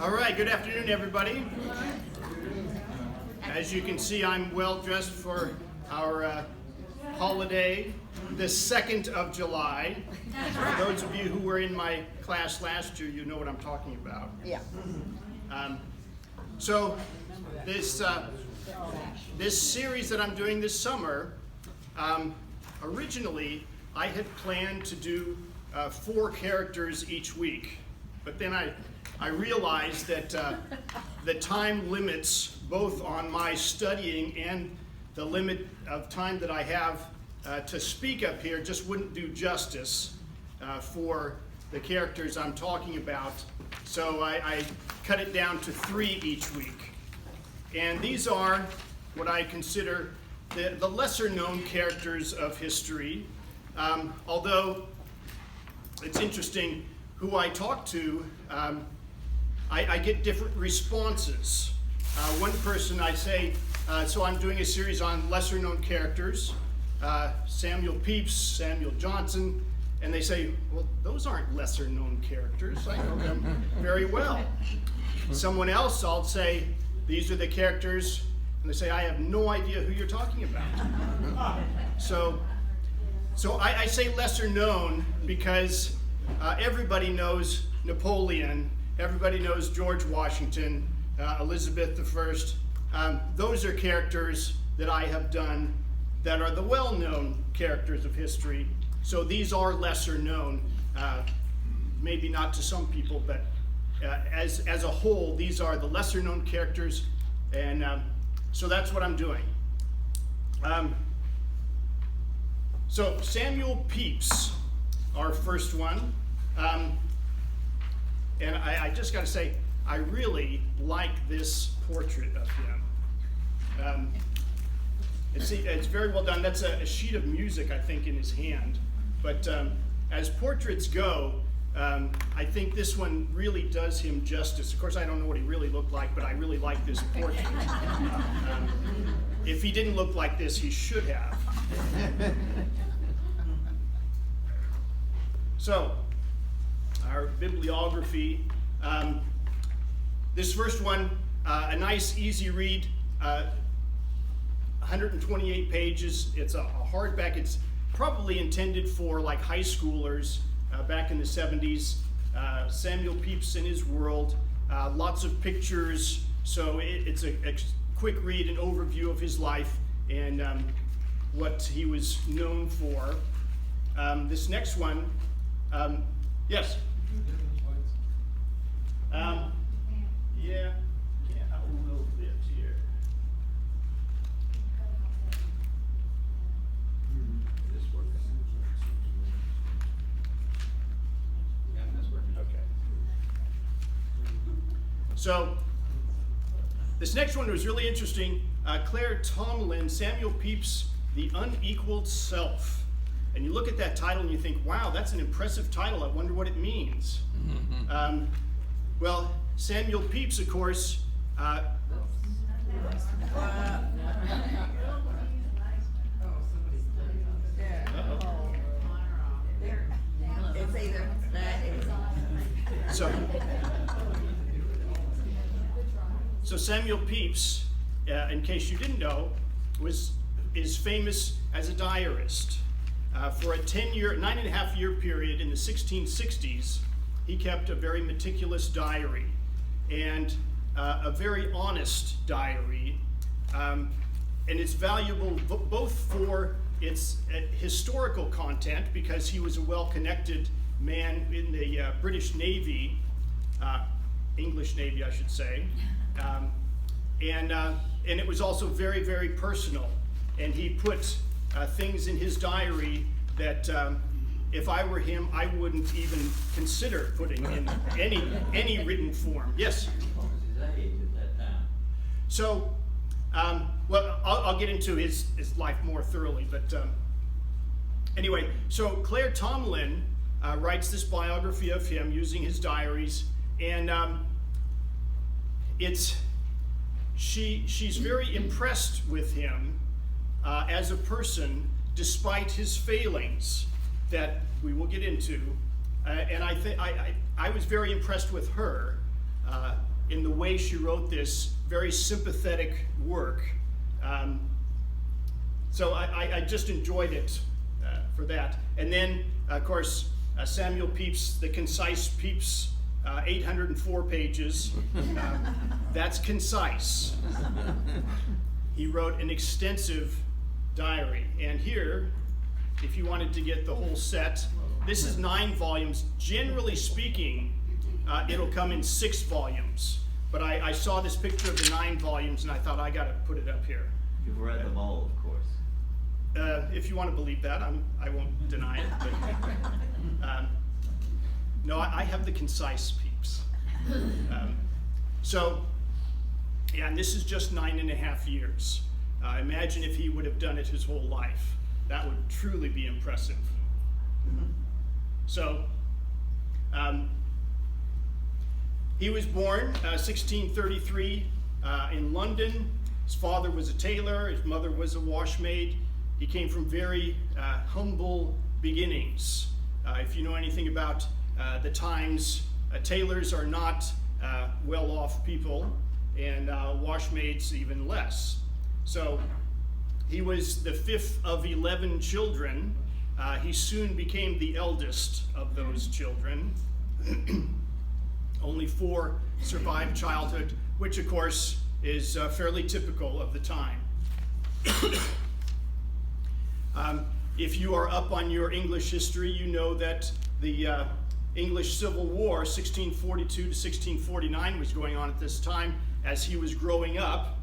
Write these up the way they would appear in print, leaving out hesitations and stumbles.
All right, good afternoon, everybody. As you can see, I'm well dressed for our holiday, the 2nd of July. For those of you who were in my class last year, you know what I'm talking about. Yeah. So this series that I'm doing this summer, originally I had planned to do 4 characters each week, but then I realized that the time limits both on my studying and the limit of time that I have to speak up here just wouldn't do justice for the characters I'm talking about. So I cut it down to 3 each week. And these are what I consider the lesser known characters of history. Although it's interesting who I talk to, I get different responses. One person I say, so I'm doing a series on lesser known characters, Samuel Pepys, Samuel Johnson, and they say, well, those aren't lesser known characters. I know them very well. Someone else, I'll say, these are the characters, and they say, I have no idea who you're talking about. So I say lesser known because everybody knows Napoleon, everybody knows George Washington, Elizabeth I. Those are characters that I have done that are the well-known characters of history. So these are lesser known, maybe not to some people, but as a whole, these are the lesser known characters, and so that's what I'm doing. So Samuel Pepys, our first one, and I just got to say, I really like this portrait of him. It's very well done. That's a sheet of music, I think, in his hand. But as portraits go, I think this one really does him justice. Of course, I don't know what he really looked like, but I really like this portrait. If he didn't look like this, he should have. So, our bibliography. This first one, a nice, easy read, 128 pages. It's a hardback. It's probably intended for like high schoolers back in the 70s. Samuel Pepys and his world, lots of pictures. So it's a quick read, an overview of his life and what he was known for. This next one, yes? Yeah, a little bit here. Okay. So, this next one was really interesting. Claire Tomlin, Samuel Pepys, The Unequaled Self. And you look at that title and you think, wow, that's an impressive title. I wonder what it means. Well, Samuel Pepys, of course, So Samuel Pepys, in case you didn't know, is famous as a diarist. For a 9.5 year period in the 1660s, he kept a very meticulous diary and a very honest diary. And it's valuable both for its historical content, because he was a well-connected man in the British Navy, English Navy, I should say. And it was also very, very personal. And he put things in his diary that if I were him, I wouldn't even consider putting in any written form. Yes? What was his age at that time? So, well, I'll get into his life more thoroughly, but anyway, so Claire Tomlin writes this biography of him using his diaries, and she's very impressed with him as a person, despite his failings that we will get into. And I was very impressed with her in the way she wrote this very sympathetic work. So I just enjoyed it for that. And then, of course, Samuel Pepys, the concise Pepys, 804 pages. That's concise. He wrote an extensive diary. And here, if you wanted to get the whole set, this is 9 volumes. Generally speaking, it'll come in 6 volumes. But I saw this picture of the 9 volumes, and I thought I got to put it up here. You've read them all, of course. If you want to believe that, I won't deny it. But, no, I have the concise Pepys. So, yeah, and this is just 9.5 years. Imagine if he would have done it his whole life. That would truly be impressive. So, he was born 1633 in London. His father was a tailor, his mother was a washmaid. He came from very humble beginnings. If you know anything about the times, tailors are not well-off people, and washmaids even less. So he was the 5th of 11 children. He soon became the eldest of those children. Only 4 survived childhood, which of course is fairly typical of the time. If you are up on your English history, you know that the English Civil War, 1642 to 1649, was going on at this time. As he was growing up,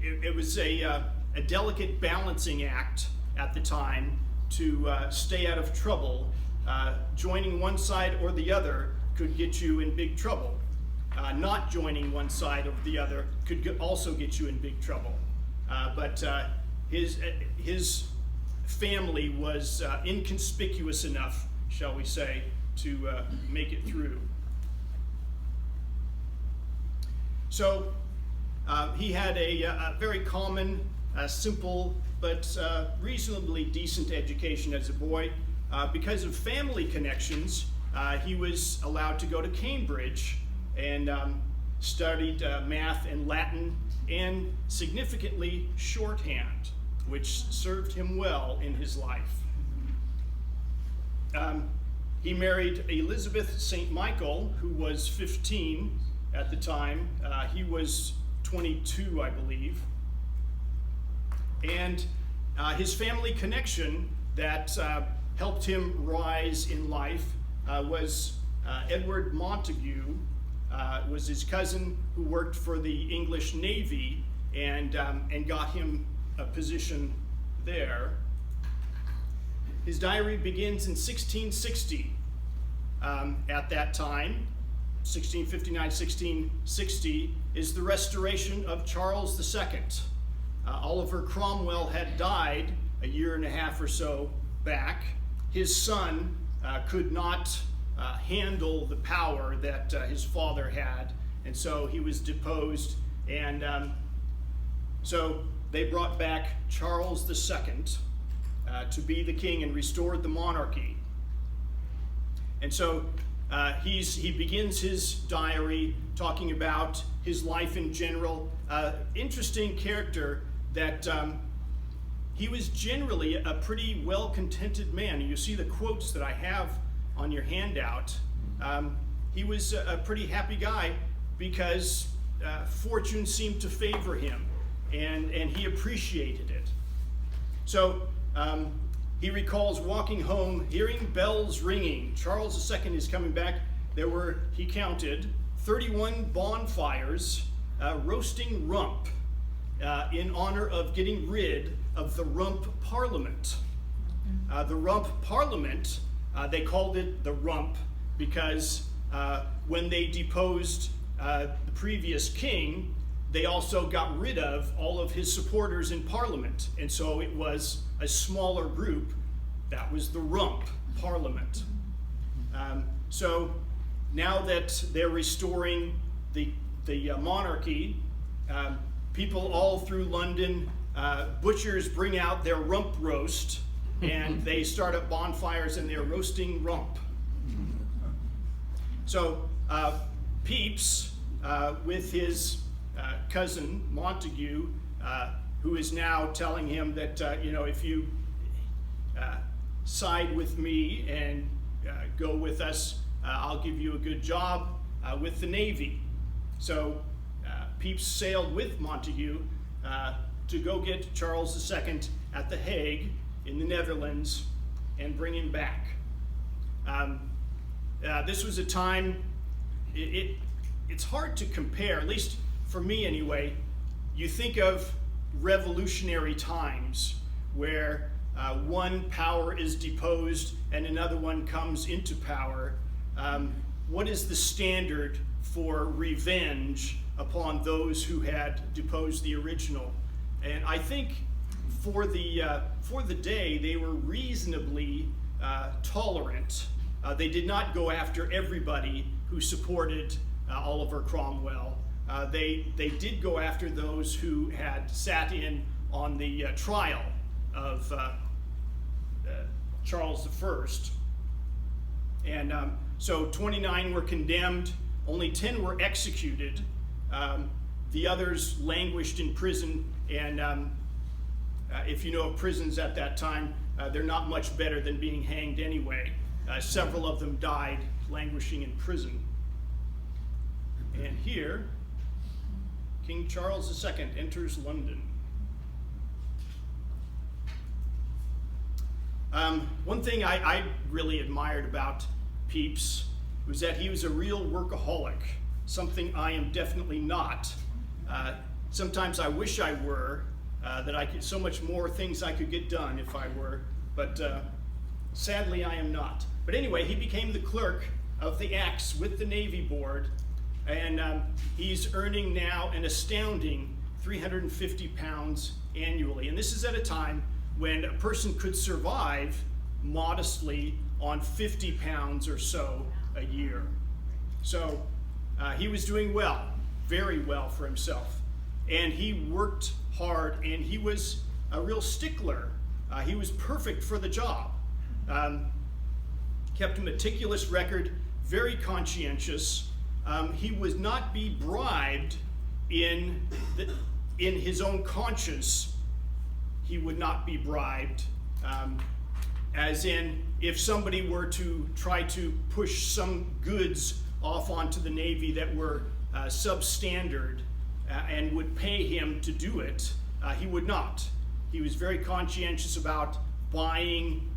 it was a delicate balancing act at the time to stay out of trouble. Joining one side or the other could get you in big trouble. Not joining one side or the other could also get you in big trouble. But his family was inconspicuous enough, shall we say, to make it through. So he had a very common, simple, but reasonably decent education as a boy. Because of family connections, he was allowed to go to Cambridge and studied math and Latin and significantly shorthand, which served him well in his life. He married Elizabeth St. Michael, who was 15 at the time. He was 22, I believe. And his family connection that helped him rise in life was Edward Montague, was his cousin who worked for the English Navy and got him a position there. His diary begins in 1660. At that time, 1659, 1660, is the restoration of Charles II. Oliver Cromwell had died a year and a half or so back. His son could not handle the power that his father had, and so he was deposed, and so they brought back Charles II to be the king and restored the monarchy. And so he begins his diary talking about his life in general. Interesting character that he was generally a pretty well-contented man. You see the quotes that I have on your handout. He was a pretty happy guy because fortune seemed to favor him, and he appreciated it. So he recalls walking home, hearing bells ringing. Charles II is coming back. There were, he counted, 31 bonfires roasting rump in honor of getting rid of the Rump Parliament. The Rump Parliament, they called it the Rump because when they deposed the previous king, they also got rid of all of his supporters in Parliament. And so it was a smaller group. That was the Rump Parliament. So now that they're restoring the monarchy, people all through London, butchers bring out their rump roast, and they start up bonfires and they're roasting rump. So Pepys, with his cousin Montague, who is now telling him that, if you side with me and go with us, I'll give you a good job with the Navy. So Pepys sailed with Montague to go get Charles II at The Hague in the Netherlands and bring him back. This was a time, it's hard to compare, at least for me anyway. You think of revolutionary times where one power is deposed and another one comes into power. What is the standard for revenge upon those who had deposed the original? And I think for the day, they were reasonably tolerant. They did not go after everybody who supported Oliver Cromwell. They did go after those who had sat in on the trial of Charles I. And so 29 were condemned, only 10 were executed. The others languished in prison, and if you know of prisons at that time, they're not much better than being hanged anyway. Several of them died languishing in prison. And here, King Charles II enters London. One thing I really admired about Pepys was that he was a real workaholic, something I am definitely not. Sometimes I wish I were, that I could, so much more things I could get done if I were, but sadly I am not. But anyway, he became the clerk of the Acts with the Navy Board, and he's earning now an astounding £350 annually. And this is at a time when a person could survive modestly on £50 or so a year. So he was doing well, very well for himself. And he worked hard, and he was a real stickler. He was perfect for the job. Kept a meticulous record, very conscientious. He would not be bribed in his own conscience. He would not be bribed, as in if somebody were to try to push some goods off onto the Navy that were substandard and would pay him to do it, he would not. He was very conscientious about buying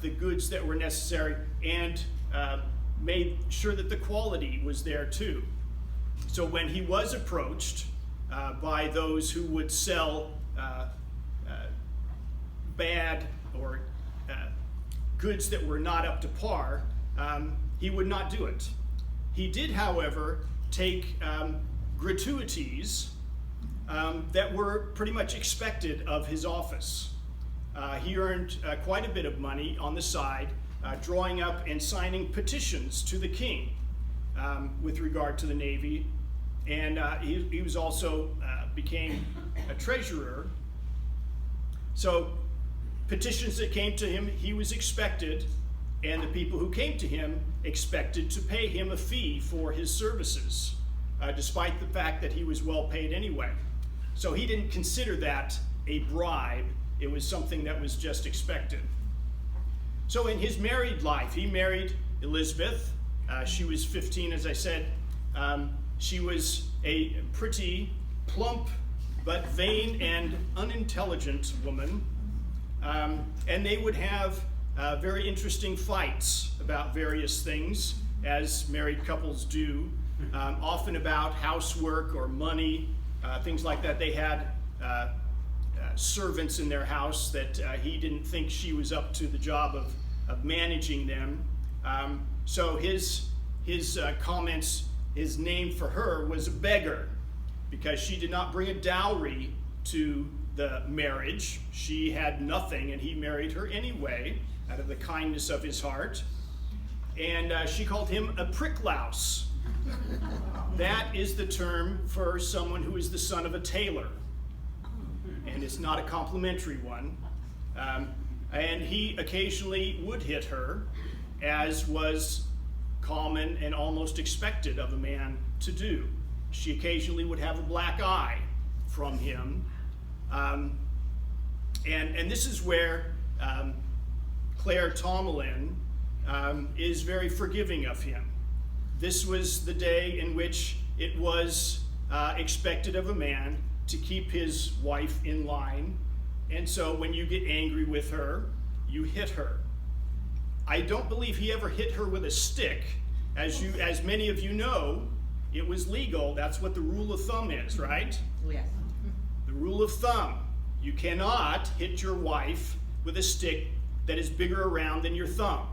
the goods that were necessary and made sure that the quality was there too. So when he was approached by those who would sell bad or goods that were not up to par, he would not do it. He did, however, take gratuities that were pretty much expected of his office. He earned quite a bit of money on the side, drawing up and signing petitions to the king with regard to the Navy. And he was also became a treasurer. So petitions that came to him, he was expected, and the people who came to him expected to pay him a fee for his services, despite the fact that he was well paid anyway. So he didn't consider that a bribe. It was something that was just expected. So in his married life, he married Elizabeth. She was 15, as I said. She was a pretty, plump, but vain and unintelligent woman. And they would have very interesting fights about various things, as married couples do, often about housework or money, things like that. They had servants in their house that he didn't think she was up to the job of managing them. So his comments, his name for her was a beggar, because she did not bring a dowry to the marriage. She had nothing, and he married her anyway out of the kindness of his heart. And she called him a pricklouse. That is the term for someone who is the son of a tailor, and it's not a complimentary one. And he occasionally would hit her, as was common and almost expected of a man to do. She occasionally would have a black eye from him. And this is where Claire Tomalin is very forgiving of him. This was the day in which it was expected of a man to keep his wife in line. And so when you get angry with her, you hit her. I don't believe he ever hit her with a stick. As many of you know, it was legal. That's what the rule of thumb is, right? Yes. The rule of thumb. You cannot hit your wife with a stick that is bigger around than your thumb.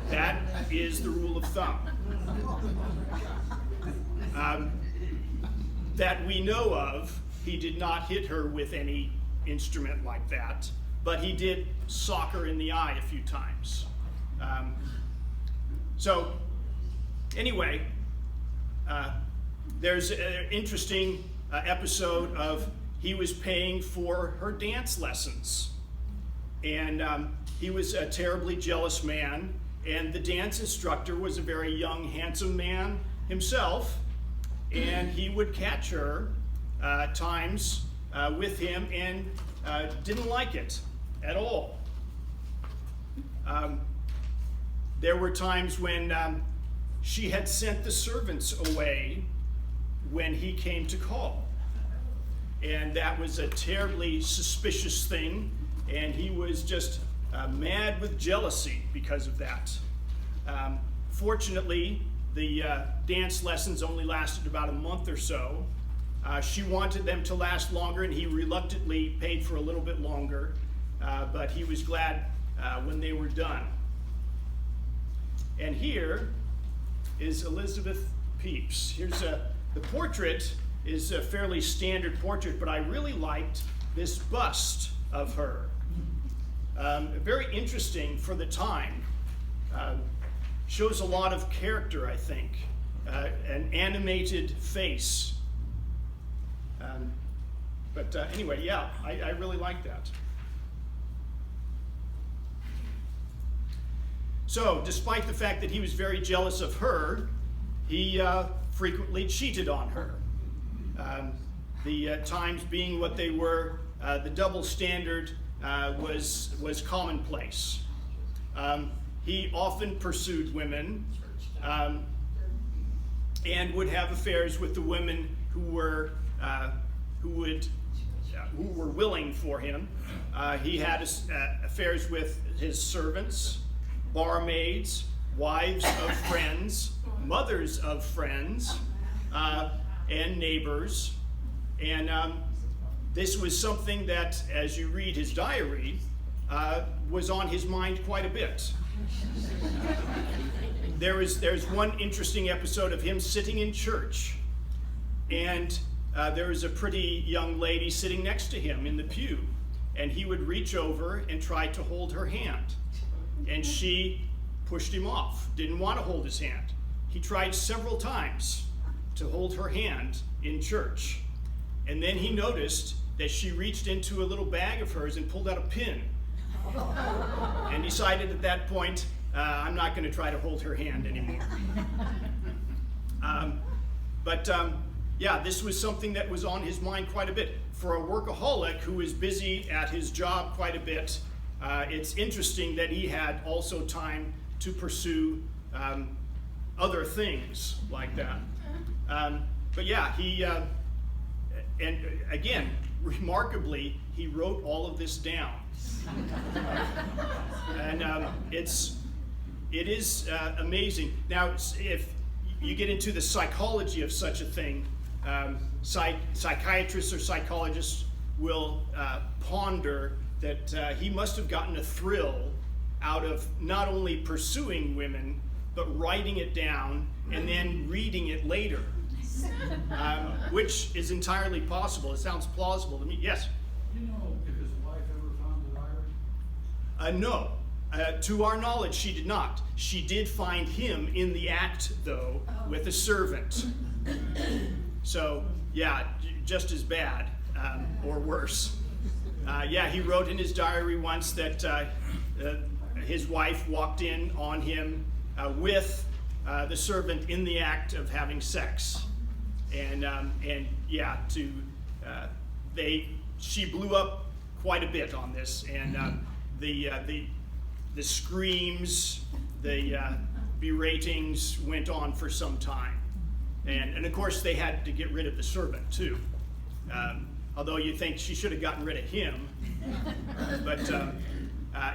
That is the rule of thumb. That we know of, he did not hit her with any instrument like that, but he did sock her in the eye a few times. So anyway, there's an interesting episode of he was paying for her dance lessons. And he was a terribly jealous man, and the dance instructor was a very young, handsome man himself, and he would catch her times with him and didn't like it at all. There were times when she had sent the servants away when he came to call. And that was a terribly suspicious thing, and he was just mad with jealousy because of that. Fortunately, the dance lessons only lasted about a month or so. She wanted them to last longer, and he reluctantly paid for a little bit longer, but he was glad when they were done. And here is Elizabeth Pepys. Here's the portrait is a fairly standard portrait, but I really liked this bust of her. Very interesting for the time. Shows a lot of character, I think. An animated face. But anyway, yeah, I really like that. So, despite the fact that he was very jealous of her, he frequently cheated on her. The times being what they were, the double standard was commonplace. He often pursued women and would have affairs with the women who were willing for him. He had affairs with his servants, barmaids, wives of friends, mothers of friends, and neighbors. And this was something that, as you read his diary, was on his mind quite a bit. There's one interesting episode of him sitting in church, and there was a pretty young lady sitting next to him in the pew, and he would reach over and try to hold her hand, and she pushed him off, didn't want to hold his hand. He tried several times to hold her hand in church, and then he noticed that she reached into a little bag of hers and pulled out a pin, and decided at that point, I'm not going to try to hold her hand anymore. Yeah, this was something that was on his mind quite a bit. For a workaholic who is busy at his job quite a bit, it's interesting that he had also time to pursue other things like that. But yeah, he, and again, remarkably, he wrote all of this down. And it is amazing. Now, if you get into the psychology of such a thing, psychiatrists or psychologists will ponder that he must have gotten a thrill out of not only pursuing women, but writing it down and then reading it later, which is entirely possible. It sounds plausible to me. Yes? Do you know if his wife ever found the diary? No. To our knowledge, she did not. She did find him in the act, though, with a servant. So, yeah, just as bad, or worse. Yeah, he wrote in his diary once that his wife walked in on him with the servant in the act of having sex. And yeah, she blew up quite a bit on this, and the screams, the beratings went on for some time, and of course they had to get rid of the servant too. Although you think she should have gotten rid of him, but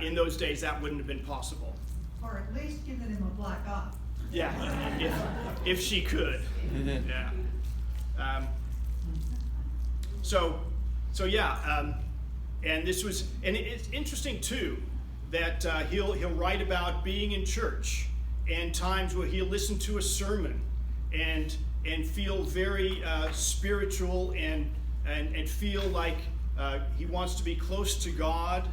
in those days that wouldn't have been possible. Or at least giving him a black eye. Yeah, if she could. Yeah. So yeah, and this was, and it's interesting too that he'll write about being in church and times where he'll listen to a sermon and feel very spiritual and feel like he wants to be close to God,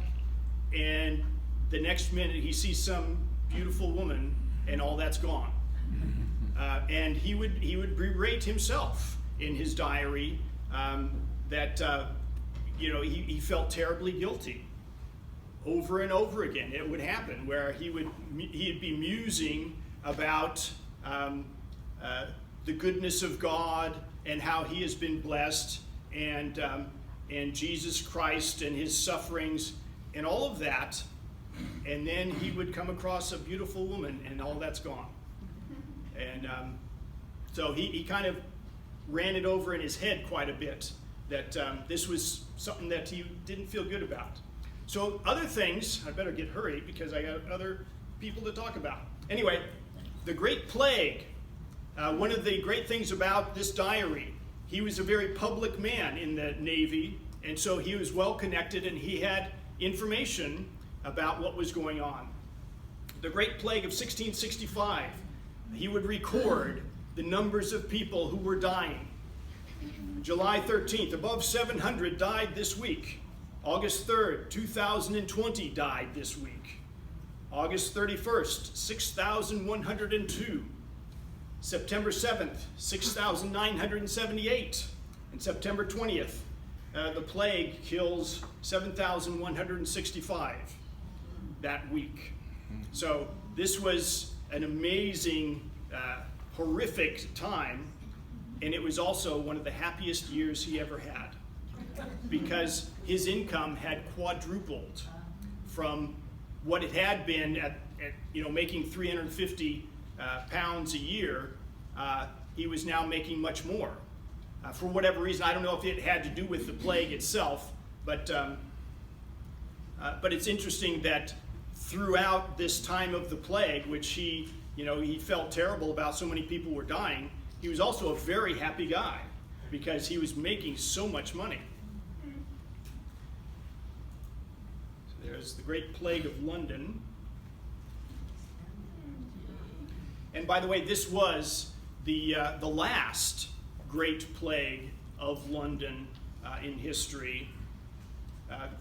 and the next minute he sees some beautiful woman and all that's gone. And he would berate himself in his diary that he felt terribly guilty. Over and over again it would happen where he'd be musing about the goodness of God and how he has been blessed, and Jesus Christ and his sufferings and all of that, and then he would come across a beautiful woman and all that's gone. And so he kind of ran it over in his head quite a bit that this was something that he didn't feel good about. So other things, I better get hurried because I got other people to talk about. Anyway, the Great Plague. One of the great things about this diary, he was a very public man in the Navy, and so he was well connected and he had information about what was going on. The Great Plague of 1665, he would record the numbers of people who were dying. July 13th, above 700 died this week. August 3rd, 2020 died this week. August 31st, 6,102. September 7th, 6,978. And September 20th, the plague kills 7,165 that week. So this was an amazing, horrific time, and it was also one of the happiest years he ever had, because his income had quadrupled from what it had been at making 350 pounds a year. He was now making much more. For whatever reason, I don't know if it had to do with the plague itself, but it's interesting that throughout this time of the plague, which he felt terrible about so many people were dying, he was also a very happy guy because he was making so much money. So there's the Great Plague of London. And by the way, this was the last Great Plague of London in history.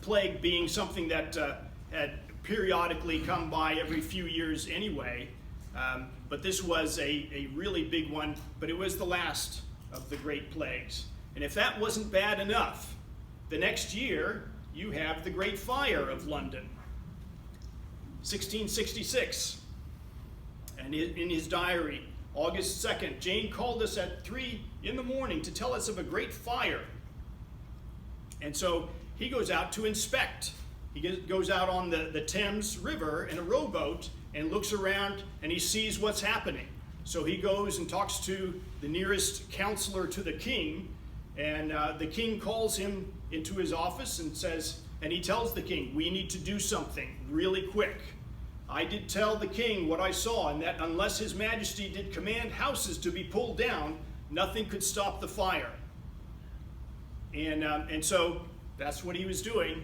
Plague being something that had periodically come by every few years anyway, but this was a really big one, but it was the last of the Great Plagues. And if that wasn't bad enough, the next year you have the Great Fire of London, 1666. And in his diary, August 2nd, Jane called us at 3 in the morning to tell us of a great fire. And so he goes out to inspect. He goes out on the Thames River in a rowboat and looks around and he sees what's happening. So he goes and talks to the nearest counselor to the king, and the king calls him into his office and he tells the king, we need to do something really quick. I did tell the king what I saw, and that unless his majesty did command houses to be pulled down, nothing could stop the fire. And so that's what he was doing.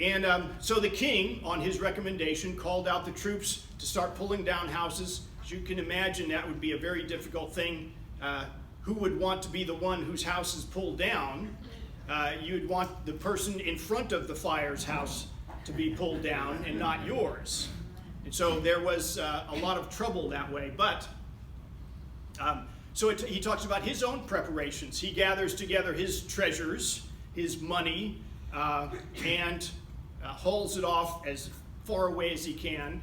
And so the king, on his recommendation, called out the troops to start pulling down houses. As you can imagine, that would be a very difficult thing. Who would want to be the one whose house is pulled down? You'd want the person in front of the fire's house to be pulled down and not yours. And so there was a lot of trouble that way. But he talks about his own preparations. He gathers together his treasures, his money, and hauls it off as far away as he can.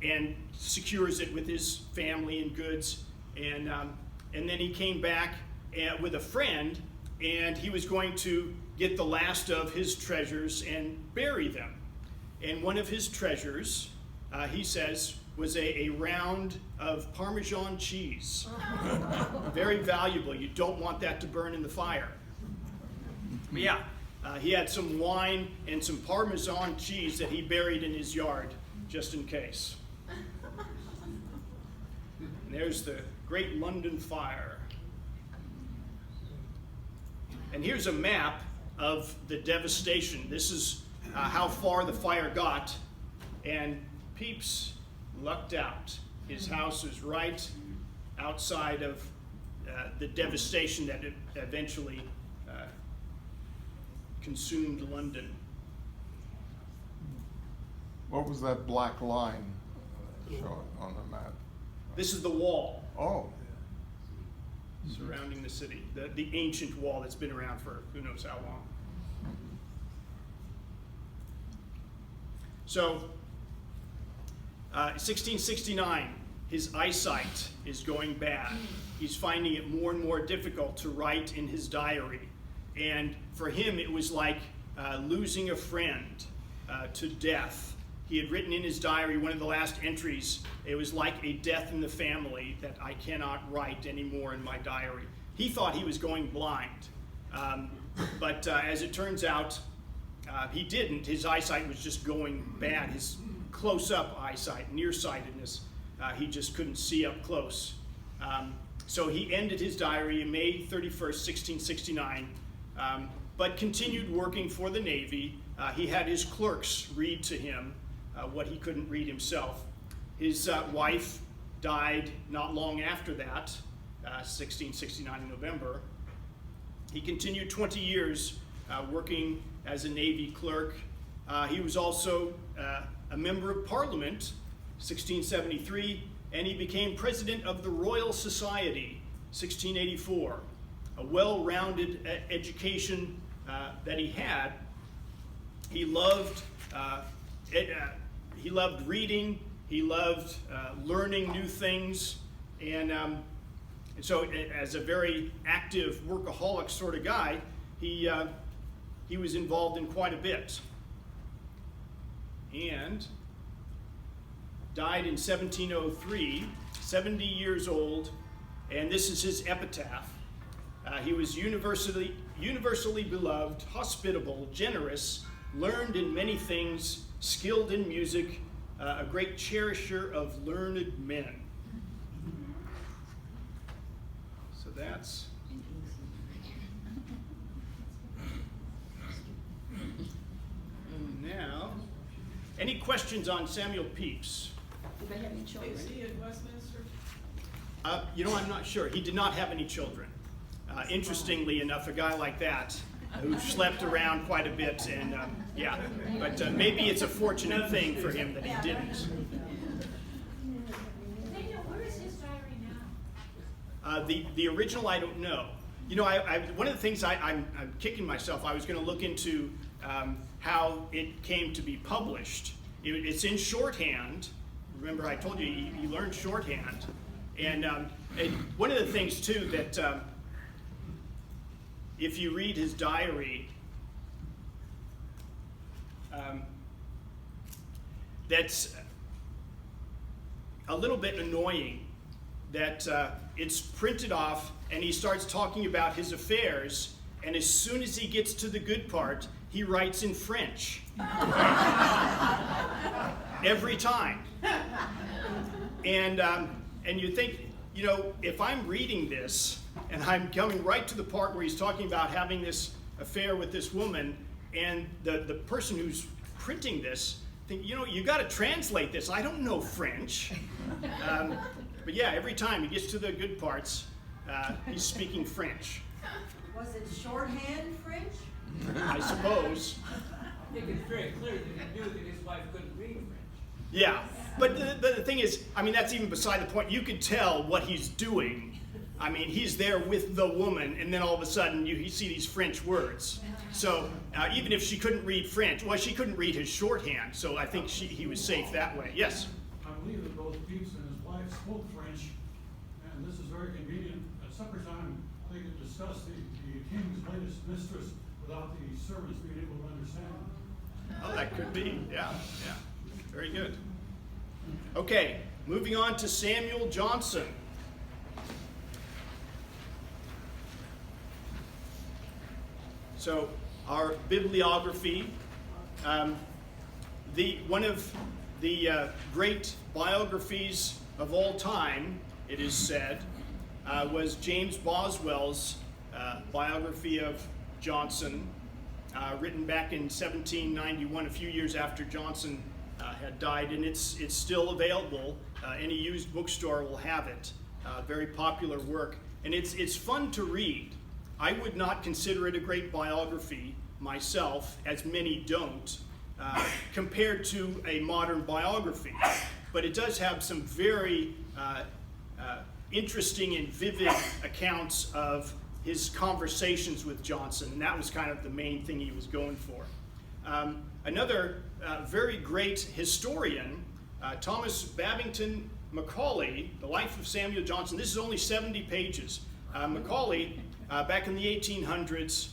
and secures it with his family and goods. And then he came back with a friend, and he was going to get the last of his treasures and bury them. And one of his treasures, he says, was a round of Parmesan cheese. Very valuable. You don't want that to burn in the fire. But yeah, he had some wine and some Parmesan cheese that he buried in his yard, just in case. And there's the Great London Fire. And here's a map of the devastation. This is how far the fire got, and Pepys lucked out. His house is right outside of the devastation that eventually consumed London. What was that black line showing on the map? This is the wall Oh, surrounding the city, the ancient wall that's been around for who knows how long. So, 1669, his eyesight is going bad. He's finding it more and more difficult to write in his diary. And for him, it was like losing a friend to death. He had written in his diary, one of the last entries, it was like a death in the family that I cannot write anymore in my diary. He thought he was going blind. But as it turns out, he didn't. His eyesight was just going bad. His close-up eyesight, nearsightedness, he just couldn't see up close. So he ended his diary on May 31st, 1669, but continued working for the Navy. He had his clerks read to him what he couldn't read himself. His wife died not long after that, 1669 in November. He continued 20 years working as a Navy clerk. He was also a member of Parliament, 1673, and he became president of the Royal Society, 1684. A well-rounded education that he had. He loved reading. He loved learning new things, and so as a very active workaholic sort of guy, he was involved in quite a bit. And died in 1703, 70 years old, and this is his epitaph. He was universally beloved, hospitable, generous, learned in many things, skilled in music, a great cherisher of learned men. So that's... Now, any questions on Samuel Pepys? Did they have any children? Is he in Westminster? I'm not sure. He did not have any children. Interestingly enough, a guy like that who slept around quite a bit, and yeah, but maybe it's a fortunate thing for him that he didn't. Daniel, where is his diary now? The original, I don't know. You know, one of the things I'm kicking myself, I was going to look into how it came to be published. It's in shorthand. Remember, I told you he learned shorthand. And one of the things, too, that if you read his diary, that's a little bit annoying that it's printed off and he starts talking about his affairs, and as soon as he gets to the good part, he writes in French. Every time. And you think, you know, if I'm reading this and I'm coming right to the part where he's talking about having this affair with this woman, and the person who's printing this think, you know, you got to translate this. I don't know French. But yeah, every time he gets to the good parts, he's speaking French. Was it shorthand French? I suppose. I think it's very clear that he knew that his wife couldn't read French. Yeah, but the thing is, I mean, that's even beside the point. You could tell what he's doing. I mean, he's there with the woman, and then all of a sudden you see these French words. So even if she couldn't read French, well, she couldn't read his shorthand, so I think he was safe that way. Yes? I'm believe that both Pepys and his wife spoke French, and this is very convenient. At supper time, they could discuss the king's latest mistress without the servants being able to understand. Oh, that could be, yeah. Very good. Okay, moving on to Samuel Johnson. So, our bibliography, one of the great biographies of all time, it is said, was James Boswell's biography of Johnson, written back in 1791, a few years after Johnson had died, and it's still available. Any used bookstore will have it. Very popular work, and it's fun to read. I would not consider it a great biography myself, as many don't, compared to a modern biography. But it does have some very interesting and vivid accounts of his conversations with Johnson, and that was kind of the main thing he was going for. Another very great historian, Thomas Babington Macaulay, The Life of Samuel Johnson. This is only 70 pages. Macaulay, back in the 1800s,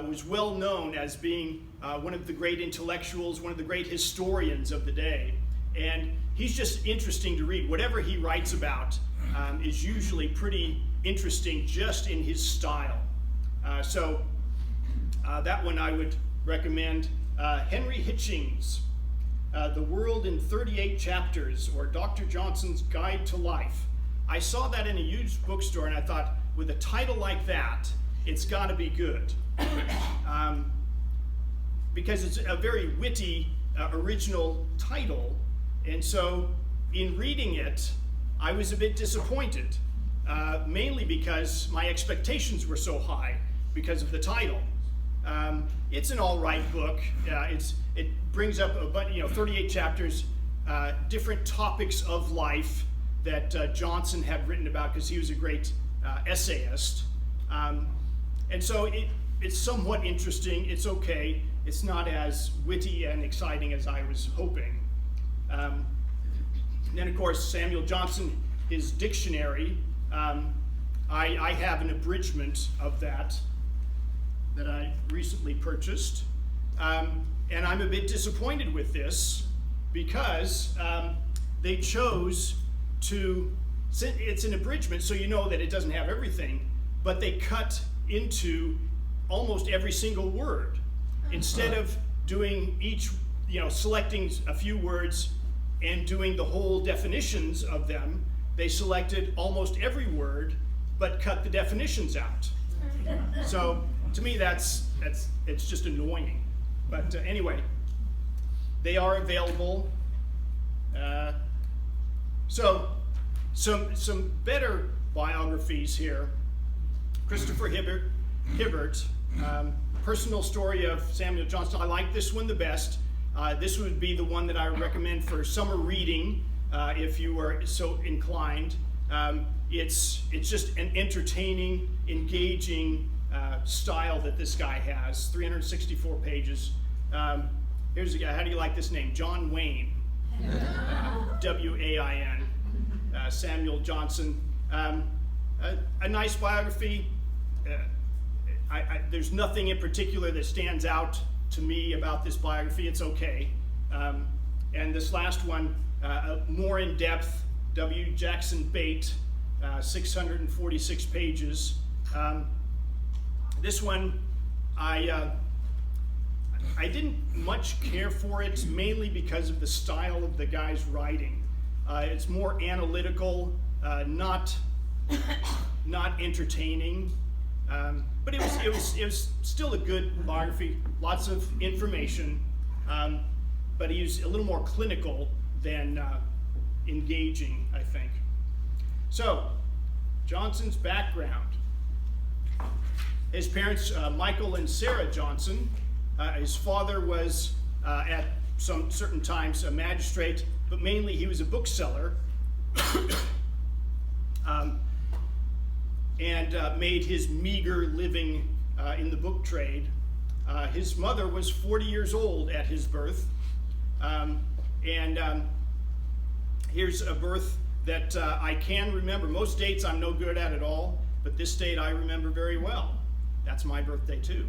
was well known as being one of the great intellectuals, one of the great historians of the day. And he's just interesting to read. Whatever he writes about is usually pretty interesting just in his style. So that one I would recommend. Henry Hitchings, The World in 38 Chapters, or Dr. Johnson's Guide to Life. I saw that in a used bookstore and I thought, with a title like that, it's got to be good. Because it's a very witty, original title. And so in reading it, I was a bit disappointed, mainly because my expectations were so high because of the title. It's an all right book. It brings up 38 chapters, different topics of life that Johnson had written about, because he was a great essayist. And so it's somewhat interesting. It's okay. It's not as witty and exciting as I was hoping. And then, of course, Samuel Johnson, his dictionary, I have an abridgment of that I recently purchased. And I'm a bit disappointed with this because they chose to, it's an abridgment, so you know that it doesn't have everything, but they cut into almost every single word. Instead of doing each, selecting a few words and doing the whole definitions of them, they selected almost every word, but cut the definitions out. So to me, it's just annoying. But anyway, they are available. So some better biographies here. Christopher Hibbert, Personal Story of Samuel Johnson. I like this one the best. This would be the one that I would recommend for summer reading if you were so inclined. It's just an entertaining, engaging style that this guy has. 364 pages. Here's a guy. How do you like this name? John Wayne. W-A-I-N. Samuel Johnson. A nice biography. There's nothing in particular that stands out to me about this biography. It's okay. And this last one, more in depth, W. Jackson Bate, 646 pages. This one, I didn't much care for it, mainly because of the style of the guy's writing. It's more analytical, not entertaining. But it was still a good biography, lots of information, but he was a little more clinical than engaging, I think. So, Johnson's background. His parents, Michael and Sarah Johnson. His father was, at some certain times, a magistrate, but mainly he was a bookseller. And made his meager living in the book trade. His mother was 40 years old at his birth, and Here's a birth that I can remember. Most dates I'm no good at all, but this date I remember very well. That's my birthday too.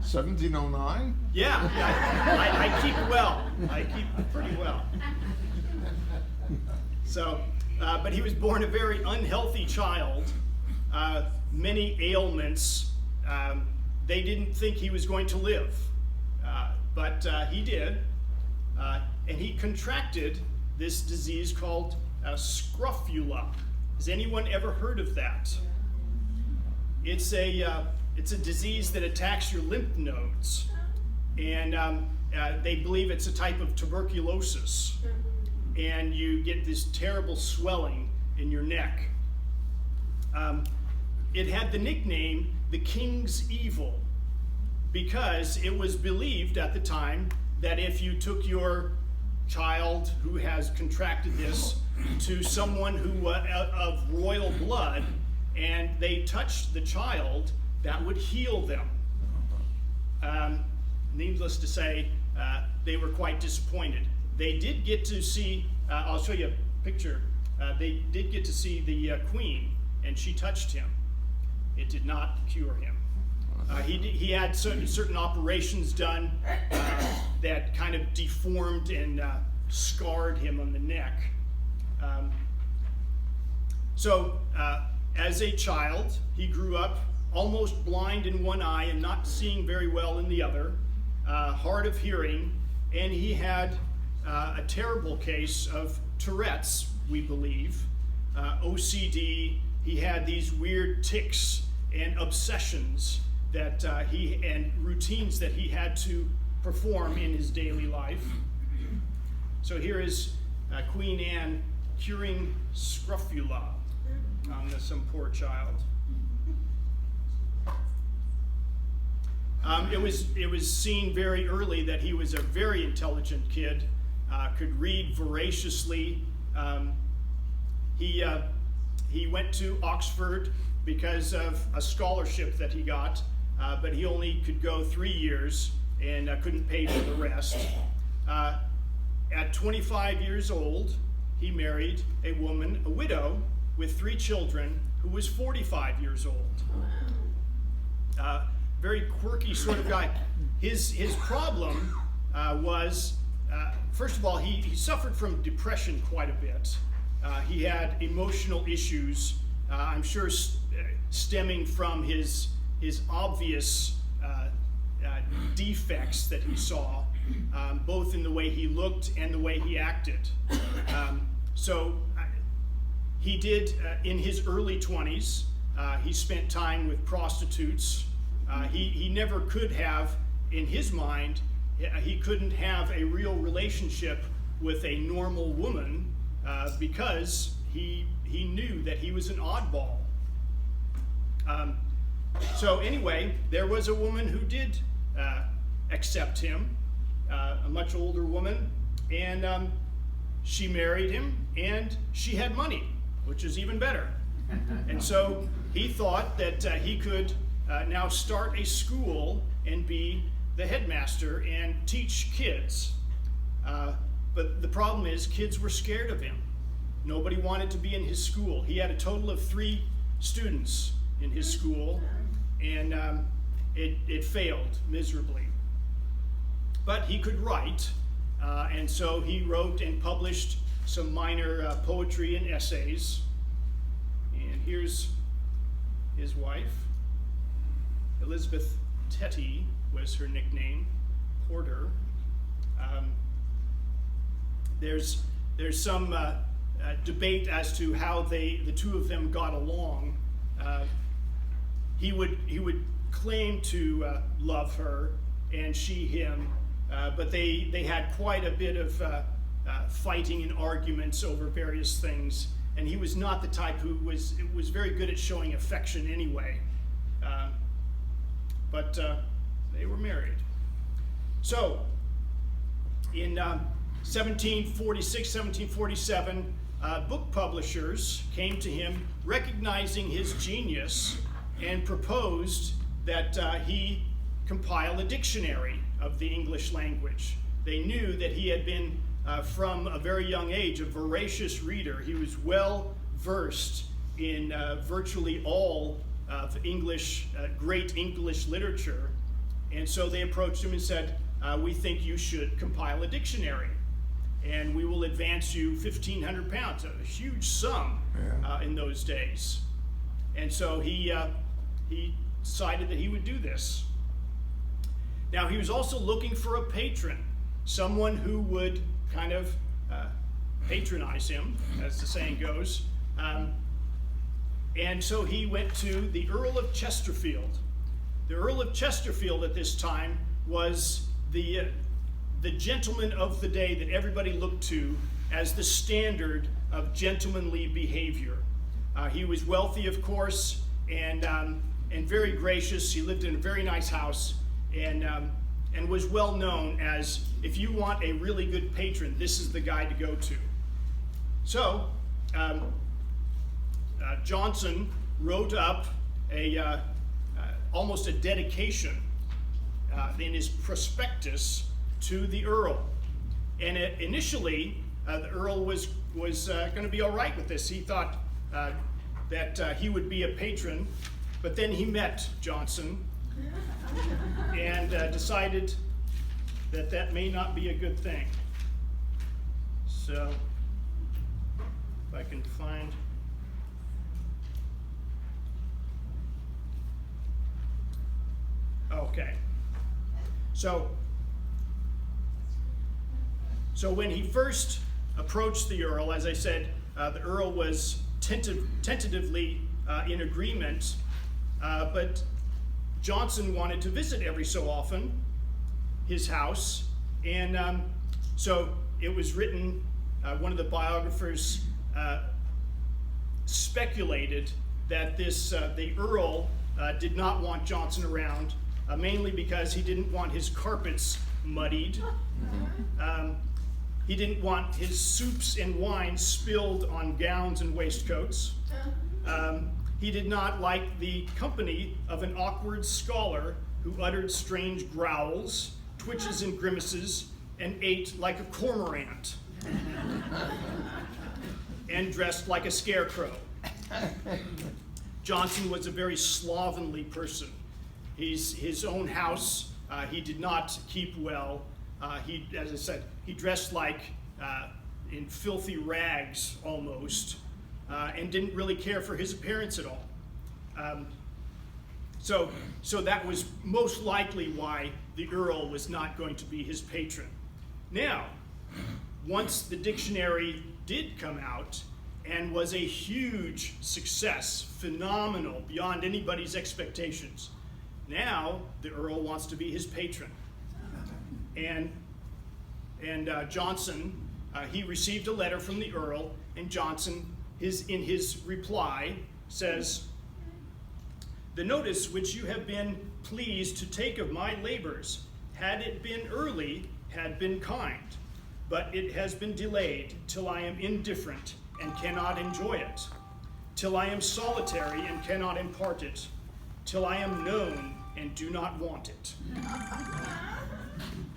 1709? Yeah, I keep well. I keep pretty well. So, but he was born a very unhealthy child, many ailments. They didn't think he was going to live, but he did, and he contracted this disease called scrofula. Has anyone ever heard of that? It's a disease that attacks your lymph nodes, and they believe it's a type of tuberculosis, and you get this terrible swelling in your neck. It had the nickname the King's Evil because it was believed at the time that if you took your child who has contracted this to someone who of royal blood and they touched the child, that would heal them. Needless to say, they were quite disappointed. They did get to see, I'll show you a picture, they did get to see the Queen, and she touched him. It did not cure him. He had certain operations done that kind of deformed and scarred him on the neck. As a child, he grew up almost blind in one eye and not seeing very well in the other, hard of hearing, and he had a terrible case of Tourette's, we believe, OCD. He had these weird tics and obsessions that and routines that he had to perform in his daily life. So here is Queen Anne curing scrofula on some poor child. It was seen very early that he was a very intelligent kid, could read voraciously. He went to Oxford because of a scholarship that he got, but he only could go 3 years and couldn't pay for the rest. At 25 years old, he married a woman, a widow, with 3 children, who was 45 years old. Very quirky sort of guy. His problem was, first of all, he suffered from depression quite a bit. He had emotional issues, I'm sure stemming from his obvious defects that he saw, both in the way he looked and the way he acted. He did, in his early 20s, he spent time with prostitutes. He never could have, in his mind, he couldn't have a real relationship with a normal woman because he knew that he was an oddball. So anyway, there was a woman who did accept him, a much older woman, and she married him, and she had money, which is even better. And so he thought that he could now start a school and be the headmaster and teach kids. But the problem is kids were scared of him. Nobody wanted to be in his school. He had a total of 3 students in his school, and it failed miserably. But he could write, and so he wrote and published some minor poetry and essays. And here's his wife. Elizabeth Tetty was her nickname, Porter. There's some debate as to how the two of them got along. He would claim to love her, and she him, but they had quite a bit of fighting and arguments over various things. And he was not the type who was very good at showing affection anyway. But they were married. So in 1746, 1747, book publishers came to him recognizing his genius and proposed that he compile a dictionary of the English language. They knew that he had been from a very young age, a voracious reader. He was well versed in virtually all of English, great English literature. And so they approached him and said, we think you should compile a dictionary, and we will advance you 1,500 pounds, a huge sum in those days. And so he decided that he would do this. Now, he was also looking for a patron, someone who would kind of patronize him, as the saying goes. And so he went to the Earl of Chesterfield. The Earl of Chesterfield at this time was the gentleman of the day that everybody looked to as the standard of gentlemanly behavior. He was wealthy, of course, and very gracious. He lived in a very nice house, and was well known as, if you want a really good patron, this is the guy to go to. So Johnson wrote up almost a dedication in his prospectus to the Earl. And initially, the Earl was going to be all right with this. He thought that he would be a patron, but then he met Johnson and decided that that may not be a good thing. So, if I can find... Okay. So when he first approached the Earl, as I said, the Earl was tentatively in agreement, but Johnson wanted to visit every so often his house, and so it was written, one of the biographers speculated that the Earl did not want Johnson around, mainly because he didn't want his carpets muddied. He didn't want his soups and wines spilled on gowns and waistcoats. He did not like the company of an awkward scholar who uttered strange growls, twitches and grimaces, and ate like a cormorant, and dressed like a scarecrow. Johnson was a very slovenly person. His own house, he did not keep well. As I said, he dressed like in filthy rags almost, and didn't really care for his appearance at all. So that was most likely why the Earl was not going to be his patron. Now, once the dictionary did come out and was a huge success, phenomenal, beyond anybody's expectations, now the Earl wants to be his patron. And Johnson, he received a letter from the Earl, and Johnson, in his reply, says, "The notice which you have been pleased to take of my labors, had it been early, had been kind, but it has been delayed till I am indifferent and cannot enjoy it, till I am solitary and cannot impart it, till I am known and do not want it."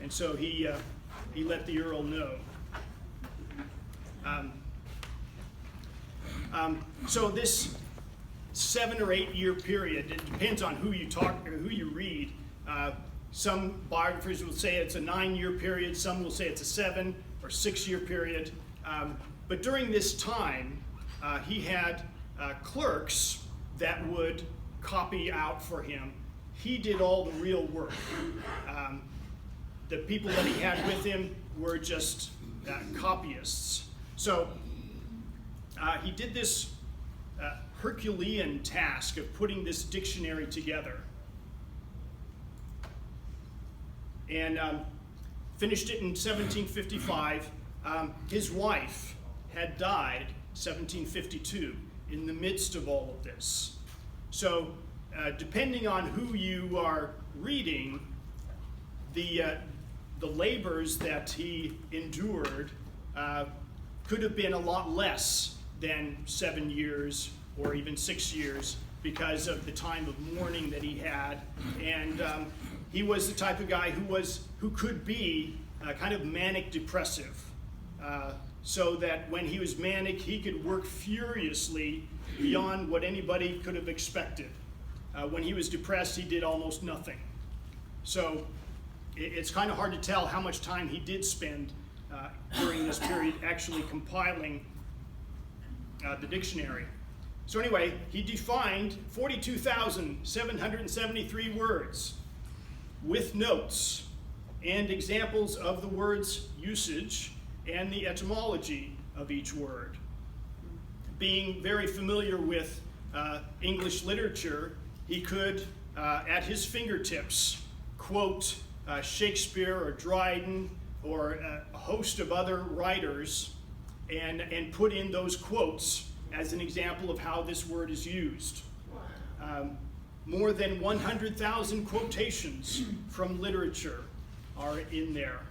And so he let the Earl know. So this 7 or 8 year period, it depends on who you talk or who you read. Some biographers will say it's a 9-year period, some will say it's a 7 or 6 year period. But during this time, he had clerks that would copy out for him. He did all the real work. The people that he had with him were just copyists. So he did this Herculean task of putting this dictionary together, and finished it in 1755. His wife had died 1752 in the midst of all of this. So depending on who you are reading, the labors that he endured could have been a lot less than 7 years or even 6 years because of the time of mourning that he had. And he was the type of guy who could be kind of manic depressive. so that when he was manic, he could work furiously beyond what anybody could have expected. When he was depressed, he did almost nothing. So it's kind of hard to tell how much time he did spend during this period actually compiling the dictionary. So anyway, he defined 42,773 words with notes and examples of the word's usage and the etymology of each word. Being very familiar with English literature, he could, at his fingertips, quote Shakespeare or Dryden or a host of other writers and put in those quotes as an example of how this word is used. More than 100,000 quotations from literature are in there.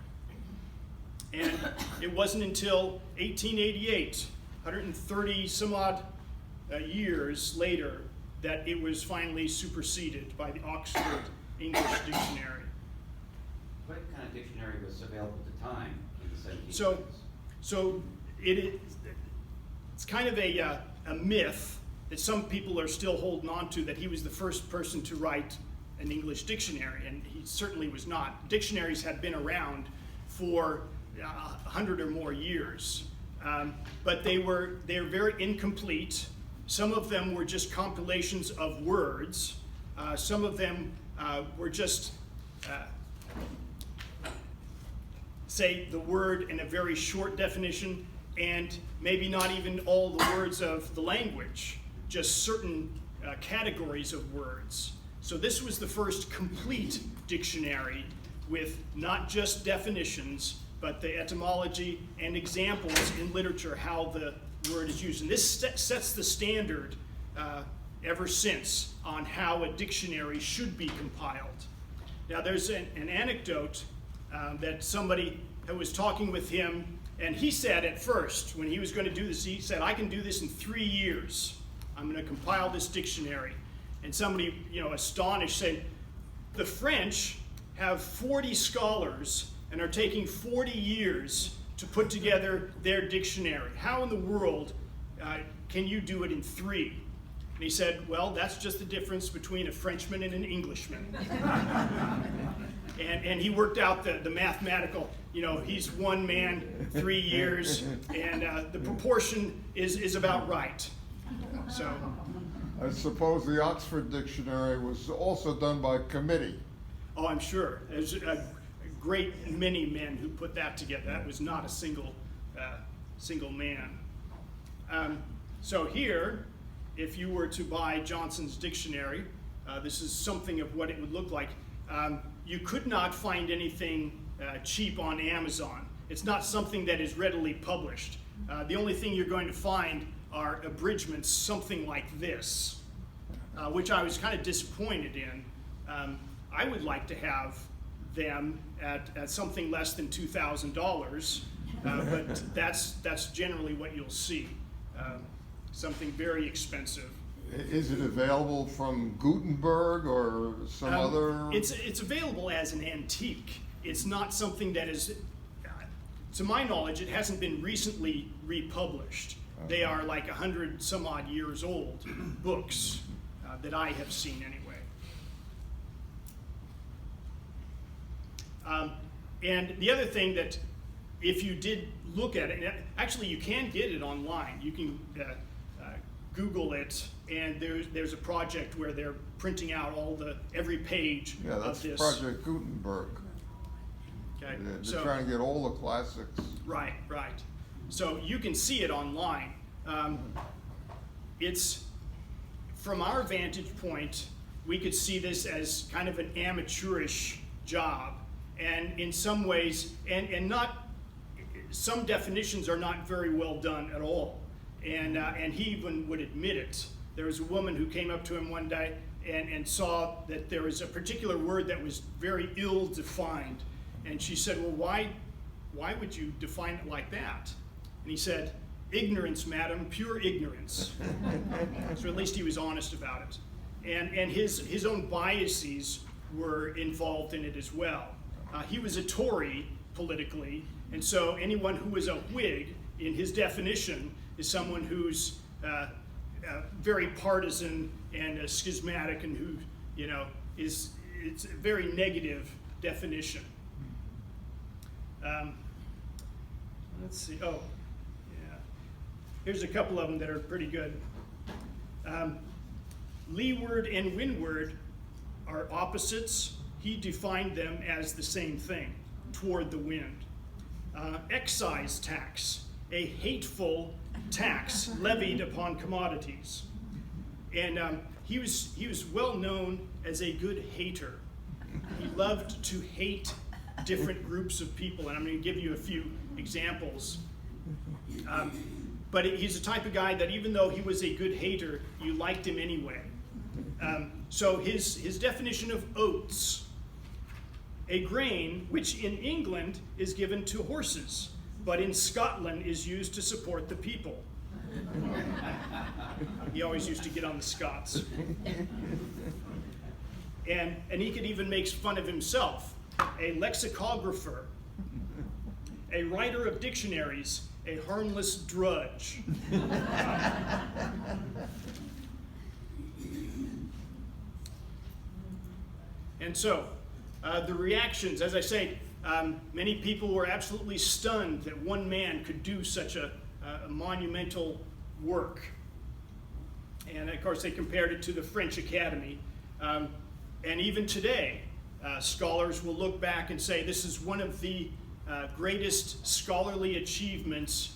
And it wasn't until 1888, 130 some odd years later, that it was finally superseded by the Oxford English Dictionary. What kind of dictionary was available at the time in the 1700s? So it's kind of a myth that some people are still holding on to, that he was the first person to write an English dictionary, and he certainly was not. Dictionaries had been around for 100 or more years, but they're very incomplete. Some of them were just compilations of words. Some of them were just say the word in a very short definition, and maybe not even all the words of the language, just certain categories of words. So this was the first complete dictionary with not just definitions, but the etymology and examples in literature how the word is used. And this sets the standard ever since on how a dictionary should be compiled. Now there's an anecdote that somebody who was talking with him, and he said at first, when he was going to do this, he said, I can do this in 3 years. I'm going to compile this dictionary. And somebody, astonished, said, the French have 40 scholars and are taking 40 years to put together their dictionary. How in the world can you do it in 3? And he said, well, that's just the difference between a Frenchman and an Englishman. And he worked out the mathematical, he's one man, 3 years, and the proportion is about right. So, I suppose the Oxford Dictionary was also done by committee. oh, I'm sure. There's a great many men who put that together. That was not a single man. So here, if you were to buy Johnson's dictionary, this is something of what it would look like. You could not find anything cheap on Amazon. It's not something that is readily published. The only thing you're going to find are abridgments, something like this, which I was kind of disappointed in. I would like to have them at something less than $2,000, but that's generally what you'll see, something very expensive. Is it available from Gutenberg or some other? It's available as an antique. It's not something that is, to my knowledge, it hasn't been recently republished. They are like 100 some odd years old books that I have seen anyway. And the other thing that, if you did look at it, actually you can get it online. You can Google it, and there's a project where they're printing out every page of this. That's Project Gutenberg. Okay, They're trying to get all the classics. Right. So you can see it online. It's, from our vantage point, we could see this as kind of an amateurish job, and in some ways, and not, some definitions are not very well done at all. And he even would admit it. There was a woman who came up to him one day and saw that there was a particular word that was very ill-defined. And she said, well, why would you define it like that? And he said, ignorance, madam, pure ignorance. So at least he was honest about it. And his own biases were involved in it as well. He was a Tory politically, And so anyone who is a Whig, in his definition, is someone who's very partisan and schismatic, and who, it's a very negative definition. Let's see. Oh, yeah. Here's a couple of them that are pretty good. Leeward and windward are opposites. He defined them as the same thing, toward the wind. Excise tax, a hateful tax levied upon commodities. And he was well known as a good hater. He loved to hate different groups of people, and I'm going to give you a few examples. But he's the type of guy that even though he was a good hater, you liked him anyway. So his definition of oats: a grain which in England is given to horses, but in Scotland is used to support the people. He always used to get on the Scots. And he could even make fun of himself. A lexicographer, a writer of dictionaries, a harmless drudge. And so, the reactions, as I say, many people were absolutely stunned that one man could do such a monumental work. And of course, they compared it to the French Academy. And even today, scholars will look back and say this is one of the greatest scholarly achievements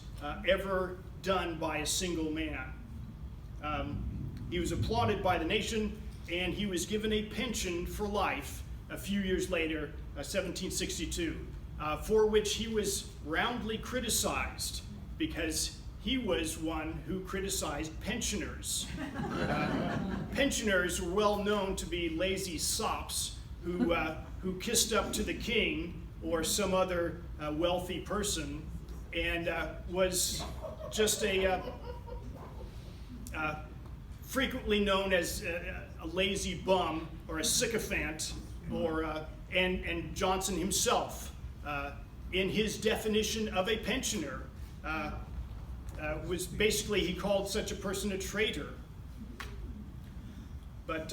ever done by a single man. He was applauded by the nation, and he was given a pension for life a few years later, 1762, for which he was roundly criticized because he was one who criticized pensioners. Pensioners were well known to be lazy sops who kissed up to the king or some other wealthy person, and was just frequently known as a lazy bum or a sycophant, or and Johnson himself, in his definition of a pensioner, was basically, he called such a person a traitor. But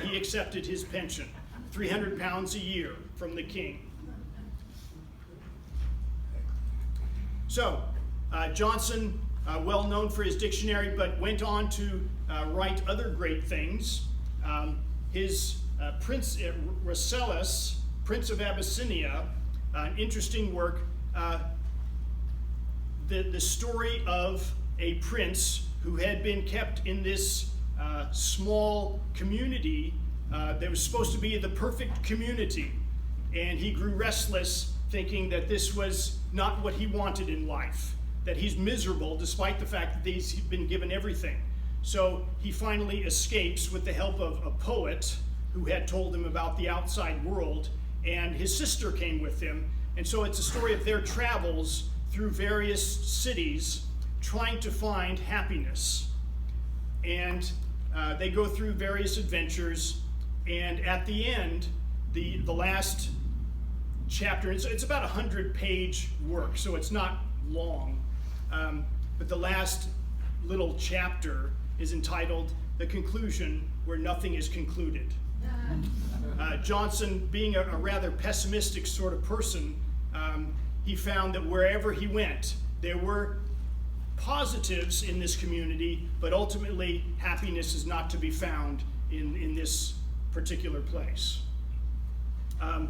he accepted his pension, 300 pounds a year from the king. So, Johnson, well known for his dictionary, but went on to write other great things. His Prince Rasselas, Prince of Abyssinia, an interesting work. The story of a prince who had been kept in this small community that was supposed to be the perfect community. And he grew restless, thinking that this was not what he wanted in life, that he's miserable despite the fact that he's been given everything. So he finally escapes with the help of a poet who had told him about the outside world, and his sister came with him. And so it's a story of their travels through various cities trying to find happiness. And they go through various adventures, and at the end, the last chapter, it's about 100-page work, so it's not long, but the last little chapter is entitled "The Conclusion, Where Nothing is Concluded." Johnson, being a rather pessimistic sort of person, he found that wherever he went, there were positives in this community, but ultimately happiness is not to be found in this particular place. And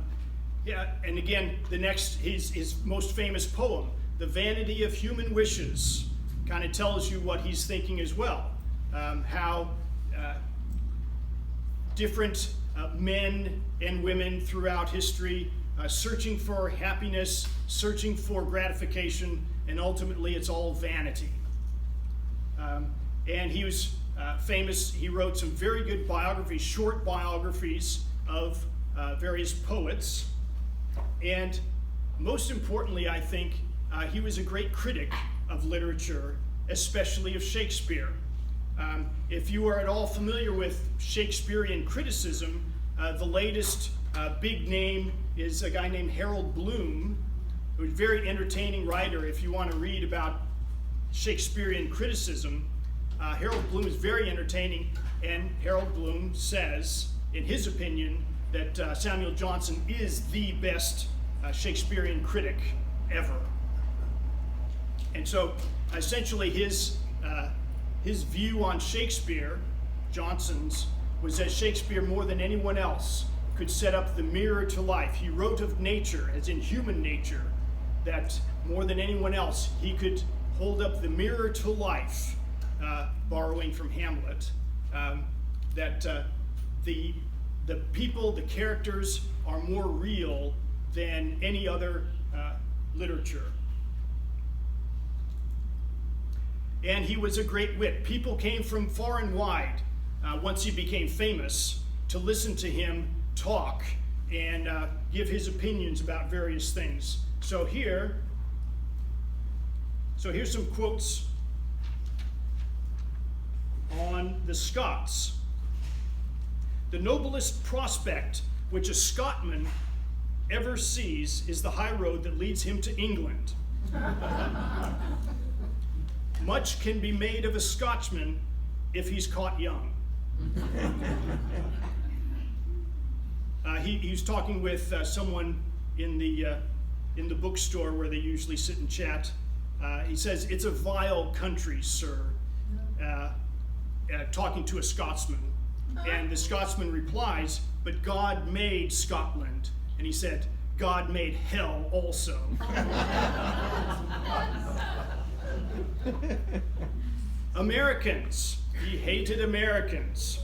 again, the next, his most famous poem, "The Vanity of Human Wishes," kind of tells you what he's thinking as well. How different men and women throughout history searching for happiness, searching for gratification, and ultimately it's all vanity. And he was famous. He wrote some very good biographies, short biographies of various poets. And most importantly, I think, he was a great critic of literature, especially of Shakespeare. If you are at all familiar with Shakespearean criticism, the latest big name is a guy named Harold Bloom, a very entertaining writer. If you want to read about Shakespearean criticism, Harold Bloom is very entertaining, and Harold Bloom says, in his opinion, that Samuel Johnson is the best Shakespearean critic ever. And so essentially his view on Shakespeare, Johnson's, was that Shakespeare, more than anyone else, could set up the mirror to life. He wrote of nature, as in human nature, that more than anyone else, he could hold up the mirror to life, borrowing from Hamlet, that the people, the characters, are more real than any other literature. And he was a great wit. People came from far and wide, once he became famous, to listen to him talk and give his opinions about various things. So here's some quotes on the Scots. The noblest prospect which a Scotman ever sees is the high road that leads him to England. Much can be made of a Scotchman if he's caught young. He was talking with someone in the bookstore where they usually sit and chat. He says, "It's a vile country, sir," talking to a Scotsman. And the Scotsman replies, "But God made Scotland." And he said, "God made hell also." Americans. He hated Americans.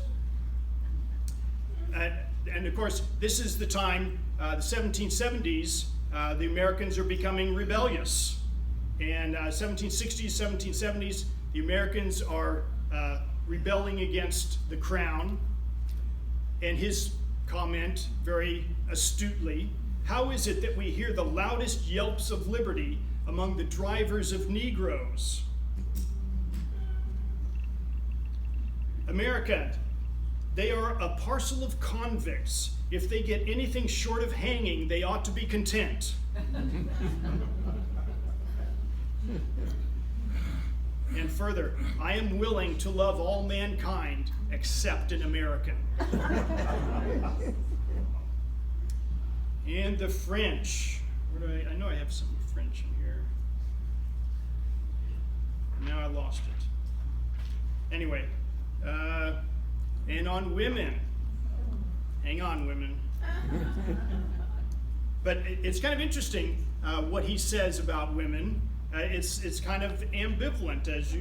And of course, this is the time, the 1770s, the Americans are becoming rebellious. And 1760s, 1770s, the Americans are rebelling against the crown. And his comment, very astutely, "How is it that we hear the loudest yelps of liberty among the drivers of Negroes?" America, they are a parcel of convicts. If they get anything short of hanging, they ought to be content. And further, "I am willing to love all mankind except an American." And the French. I know I have some French in here. Now I lost it. Anyway, and on women. Hang on, women. But it's kind of interesting what he says about women. It's kind of ambivalent, as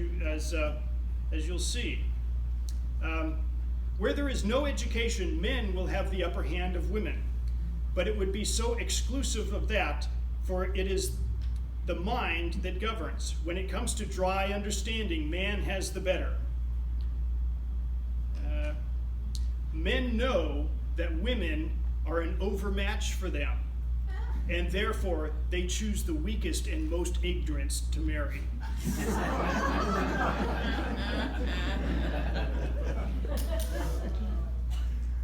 you'll see. Where there is no education, men will have the upper hand of women. But it would be so exclusive of that, for it is the mind that governs. When it comes to dry understanding, man has the better. Men know that women are an overmatch for them, and therefore they choose the weakest and most ignorant to marry.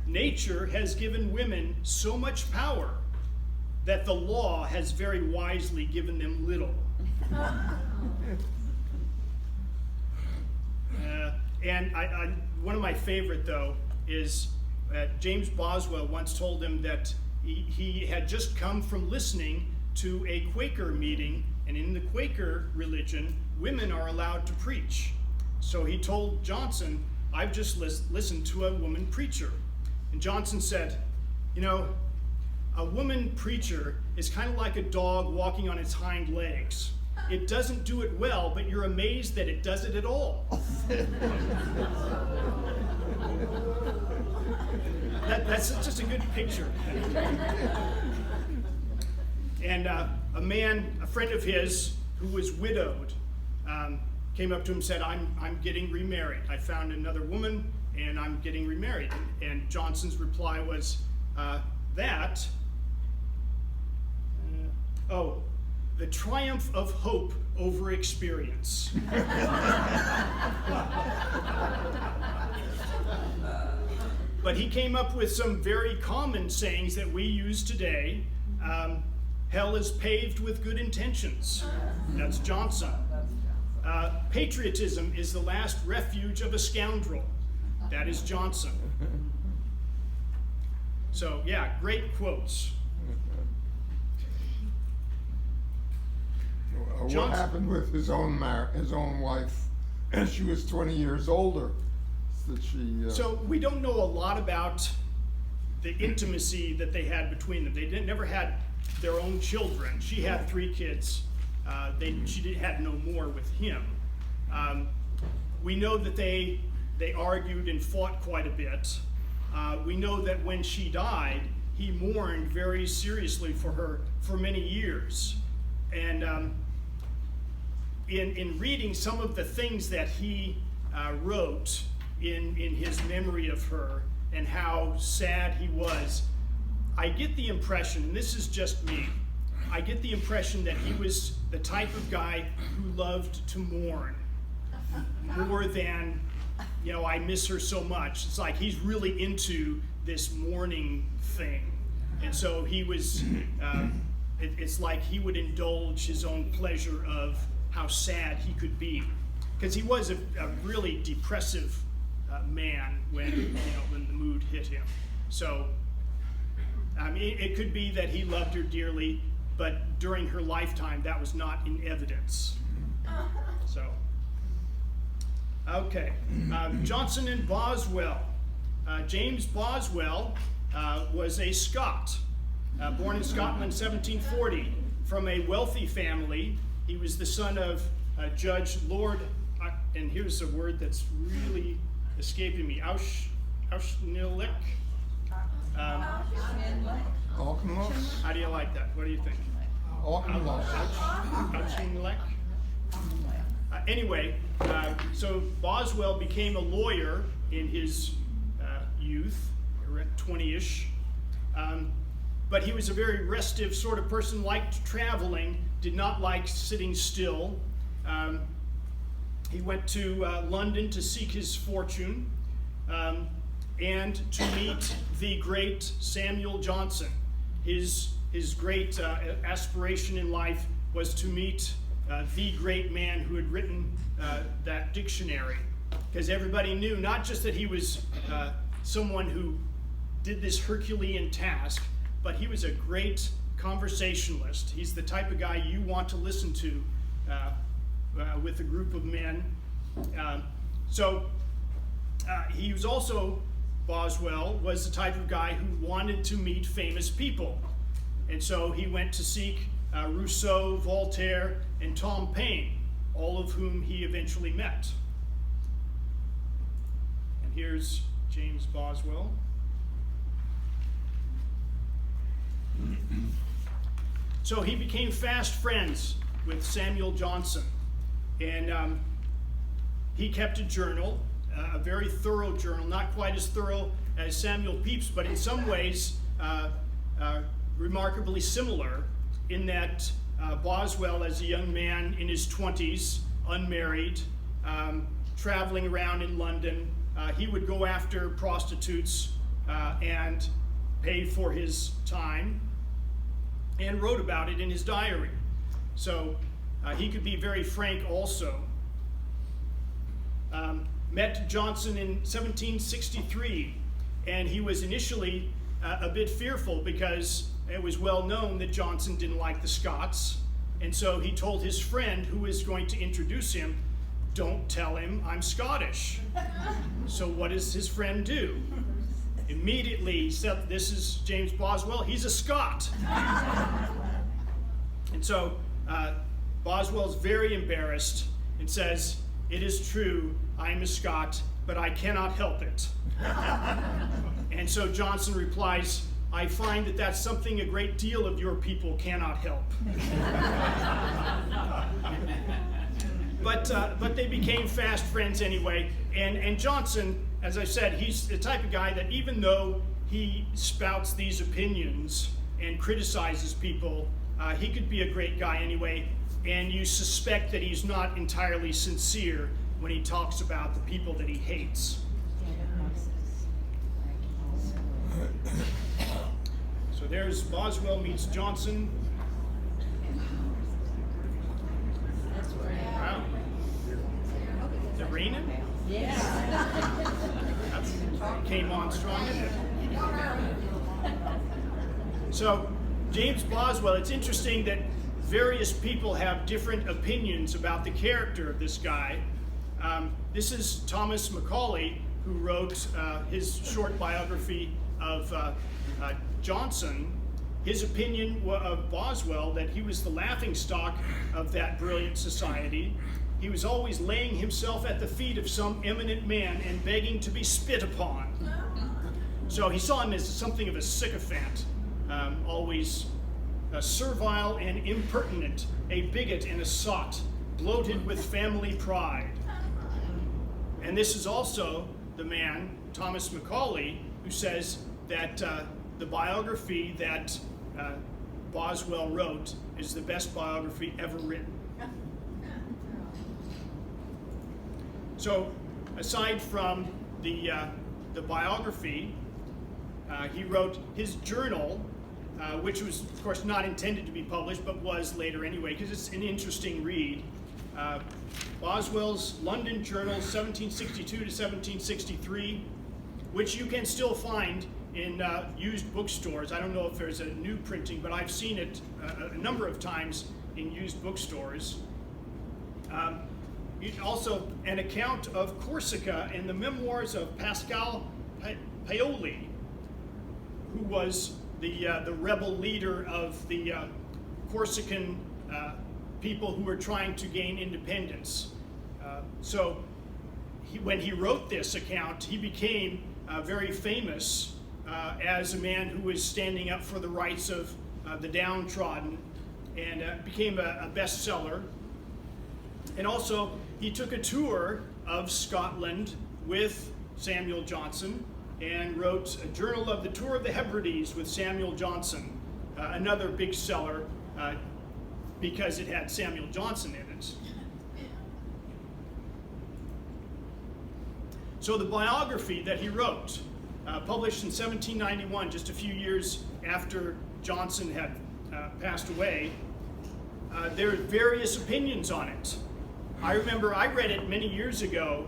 Nature has given women so much power that the law has very wisely given them little. And one of my favorite, though, is James Boswell once told him that he had just come from listening to a Quaker meeting, and in the Quaker religion, women are allowed to preach. So he told Johnson, "I've just listened to a woman preacher." And Johnson said, "You know, a woman preacher is kind of like a dog walking on its hind legs. It doesn't do it well, but you're amazed that it does it at all." That's just a good picture. And a friend of his who was widowed, came up to him and said, I'm getting remarried. I found another woman and I'm getting remarried. And Johnson's reply was the triumph of hope over experience. But he came up with some very common sayings that we use today. Hell is paved with good intentions. That's Johnson. Patriotism is the last refuge of a scoundrel. That is Johnson. So, yeah, great quotes. What happened with his own wife? And she was 20 years older. So we don't know a lot about the intimacy that they had between them. They never had their own children. She had 3 kids. She had no more with him. We know that they argued and fought quite a bit. We know that when she died, he mourned very seriously for her for many years. And in reading some of the things that he wrote in his memory of her and how sad he was, I get the impression, and this is just me, I get the impression that he was the type of guy who loved to mourn more than, I miss her so much. It's like he's really into this mourning thing. And so he was, it's like he would indulge his own pleasure of how sad he could be. Because he was a really depressive man when the mood hit him. So, I mean, it could be that he loved her dearly, but during her lifetime, that was not in evidence. So, okay. Johnson and Boswell. James Boswell was a Scot, born in Scotland in 1740, from a wealthy family. He was the son of Judge Lord, and here's a word that's really escaping me, Auchinleck. Auchinleck? How do you like that? What do you think? Auchinleck? Anyway, so Boswell became a lawyer in his youth, 20-ish. But he was a very restive sort of person, liked traveling, did not like sitting still. He went to London to seek his fortune and to meet the great Samuel Johnson. His great aspiration in life was to meet the great man who had written that dictionary. Because everybody knew not just that he was someone who did this Herculean task, but he was a great conversationalist. He's the type of guy you want to listen to with a group of men. He was also, Boswell was the type of guy who wanted to meet famous people. And so he went to seek Rousseau, Voltaire, and Tom Paine, all of whom he eventually met. And here's James Boswell. So he became fast friends with Samuel Johnson, and he kept a journal, a very thorough journal, not quite as thorough as Samuel Pepys, but in some ways remarkably similar in that Boswell, as a young man in his 20s, unmarried, traveling around in London, he would go after prostitutes and pay for his time, and wrote about it in his diary. So he could be very frank also. Met Johnson in 1763, and he was initially a bit fearful because it was well known that Johnson didn't like the Scots, and so he told his friend who was going to introduce him, "Don't tell him I'm Scottish." So what does his friend do? Immediately he said, "This is James Boswell, he's a Scot." And so Boswell's very embarrassed and says, "It is true, I am a Scot, but I cannot help it." And so Johnson replies, "I find that that's something a great deal of your people cannot help." But they became fast friends anyway. And Johnson, as I said, he's the type of guy that even though he spouts these opinions and criticizes people, he could be a great guy anyway. And you suspect that he's not entirely sincere when he talks about the people that he hates. So there's Boswell meets Johnson. raining? Yes. That came on strong, didn't it? So, James Boswell, it's interesting that various people have different opinions about the character of this guy. This is Thomas Macaulay, who wrote his short biography of Johnson. His opinion of Boswell, that he was the laughingstock of that brilliant society. He was always laying himself at the feet of some eminent man and begging to be spit upon. So he saw him as something of a sycophant, always servile and impertinent, a bigot and a sot, bloated with family pride. And this is also the man, Thomas Macaulay, who says that the biography that Boswell wrote is the best biography ever written. So, aside from the biography, he wrote his journal, which was, of course, not intended to be published, but was later anyway, because it's an interesting read. Boswell's London Journal, 1762 to 1763, which you can still find in used bookstores. I don't know if there's a new printing, but I've seen it a number of times in used bookstores. Also, an account of Corsica and the memoirs of Pascal Paoli, who was the rebel leader of the Corsican people who were trying to gain independence. So when he wrote this account, he became very famous as a man who was standing up for the rights of the downtrodden, and became a bestseller. And also, he took a tour of Scotland with Samuel Johnson and wrote a journal of the Tour of the Hebrides with Samuel Johnson, another big seller because it had Samuel Johnson in it. So the biography that he wrote, published in 1791, just a few years after Johnson had passed away, there are various opinions on it. I remember I read it many years ago,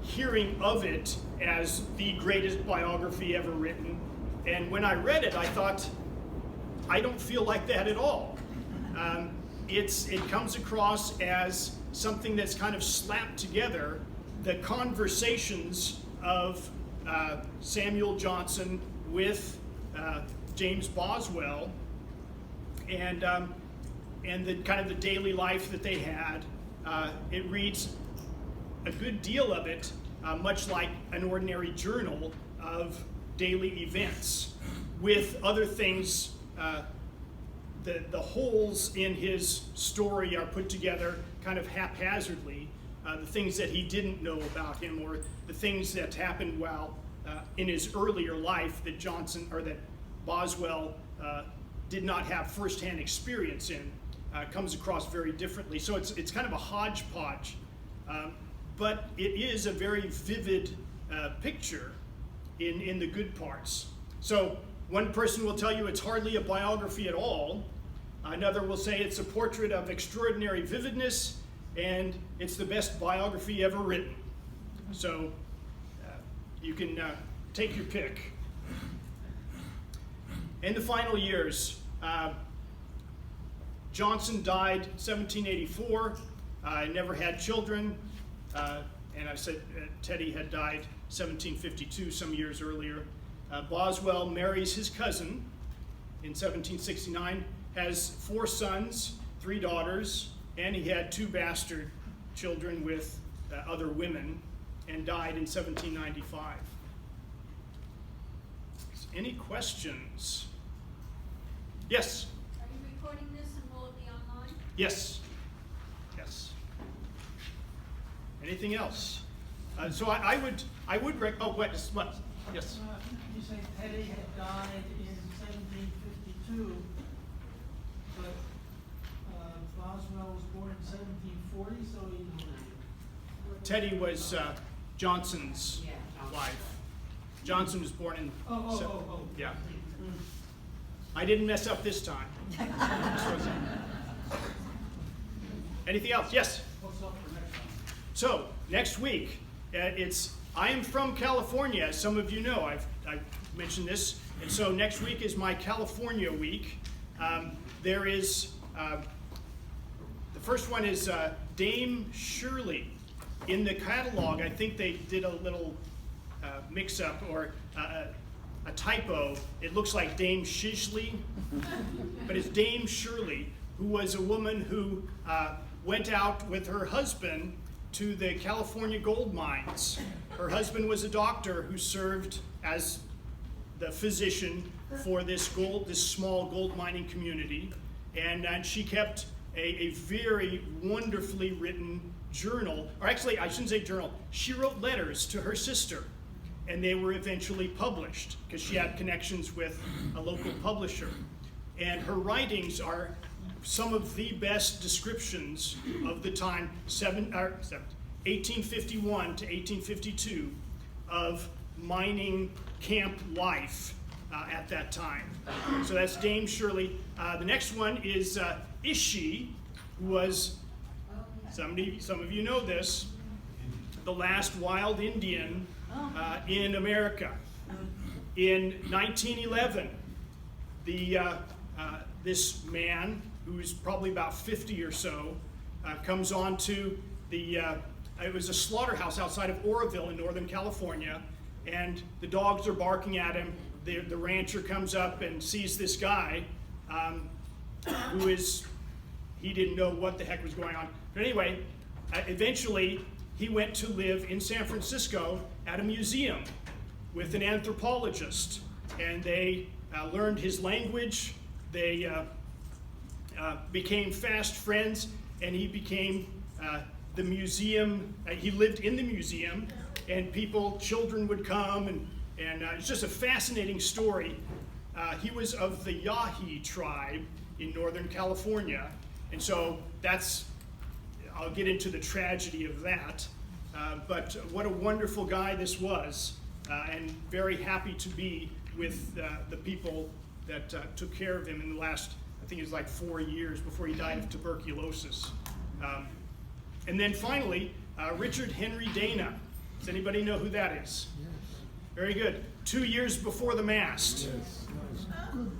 hearing of it as the greatest biography ever written. And when I read it, I thought, I don't feel like that at all. It comes across as something that's kind of slapped together the conversations of Samuel Johnson with James Boswell, and the kind of the daily life that they had. It reads a good deal of it much like an ordinary journal of daily events, with other things. The holes in his story are put together kind of haphazardly. The things that he didn't know about him, or the things that happened while in his earlier life that that Boswell did not have firsthand experience in, comes across very differently. So it's kind of a hodgepodge, but it is a very vivid picture in the good parts. So one person will tell you it's hardly a biography at all. Another will say it's a portrait of extraordinary vividness, and it's the best biography ever written. So you can take your pick. In the final years, Johnson died 1784, never had children, and I said Teddy had died 1752, some years earlier. Boswell marries his cousin in 1769, has 4 sons, 3 daughters, and he had 2 bastard children with other women, and died in 1795. Any questions? Yes? Are you recording this and will it be online? Yes. Yes. Anything else? So I would what? Yes. You say Teddy had died in 1752, but Boswell was born in 1740, so he... Teddy was Johnson's wife. Johnson was born in... Yeah. I didn't mess up this time. Anything else? Yes? What's up for next time? So next week, I am from California, as some of you know. I've mentioned this, and so next week is my California week. There is the first one is Dame Shirley. In the catalog, I think they did a little mix-up or a typo. It looks like Dame Shisley, but it's Dame Shirley, who was a woman who went out with her husband to the California gold mines. Her husband was a doctor who served as the physician for this small gold mining community, and she kept a very wonderfully written journal, or actually I shouldn't say journal, she wrote letters to her sister, and they were eventually published because she had connections with a local publisher. And her writings are some of the best descriptions of the time, 1851 to 1852, of mining camp life at that time. So that's Dame Shirley. The next one is Ishi, who was, some of you know this, the last wild Indian in America. In 1911, this man, who's probably about 50 or so, comes on to it was a slaughterhouse outside of Oroville in Northern California, and the dogs are barking at him. The rancher comes up and sees this guy he didn't know what the heck was going on. But anyway, eventually he went to live in San Francisco at a museum with an anthropologist, and they learned his language. They became fast friends, and he became the museum. He lived in the museum, and children would come, and it's just a fascinating story. He was of the Yahi tribe in Northern California, and so I'll get into the tragedy of that. But what a wonderful guy this was, and very happy to be with the people that took care of him in the last, I think it was like 4 years before he died of tuberculosis. And then finally, Richard Henry Dana. Does anybody know who that is? Yes. Very good. 2 Years Before the Mast. Yes.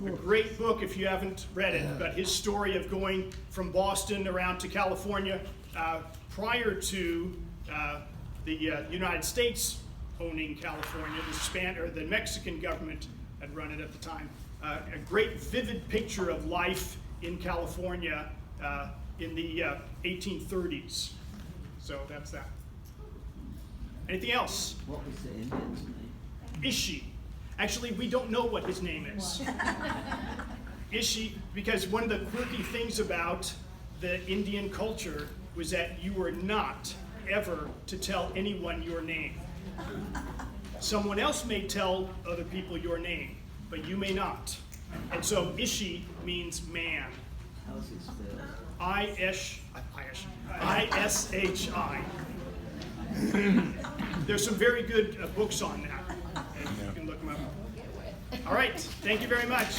A great book if you haven't read it, but his story of going from Boston around to California prior to the United States owning California, the Mexican government had run it at the time. A great vivid picture of life in California in the 1830s. So that's that. Anything else? What was the Indian's name? Ishi. Actually, we don't know what his name is. Ishi, because one of the quirky things about the Indian culture was that you were not ever to tell anyone your name. Someone else may tell other people your name, but you may not. And so Ishi means man. How's it spelled? I-S-H-I. There's some very good books on that. And you can look them up. All right, thank you very much.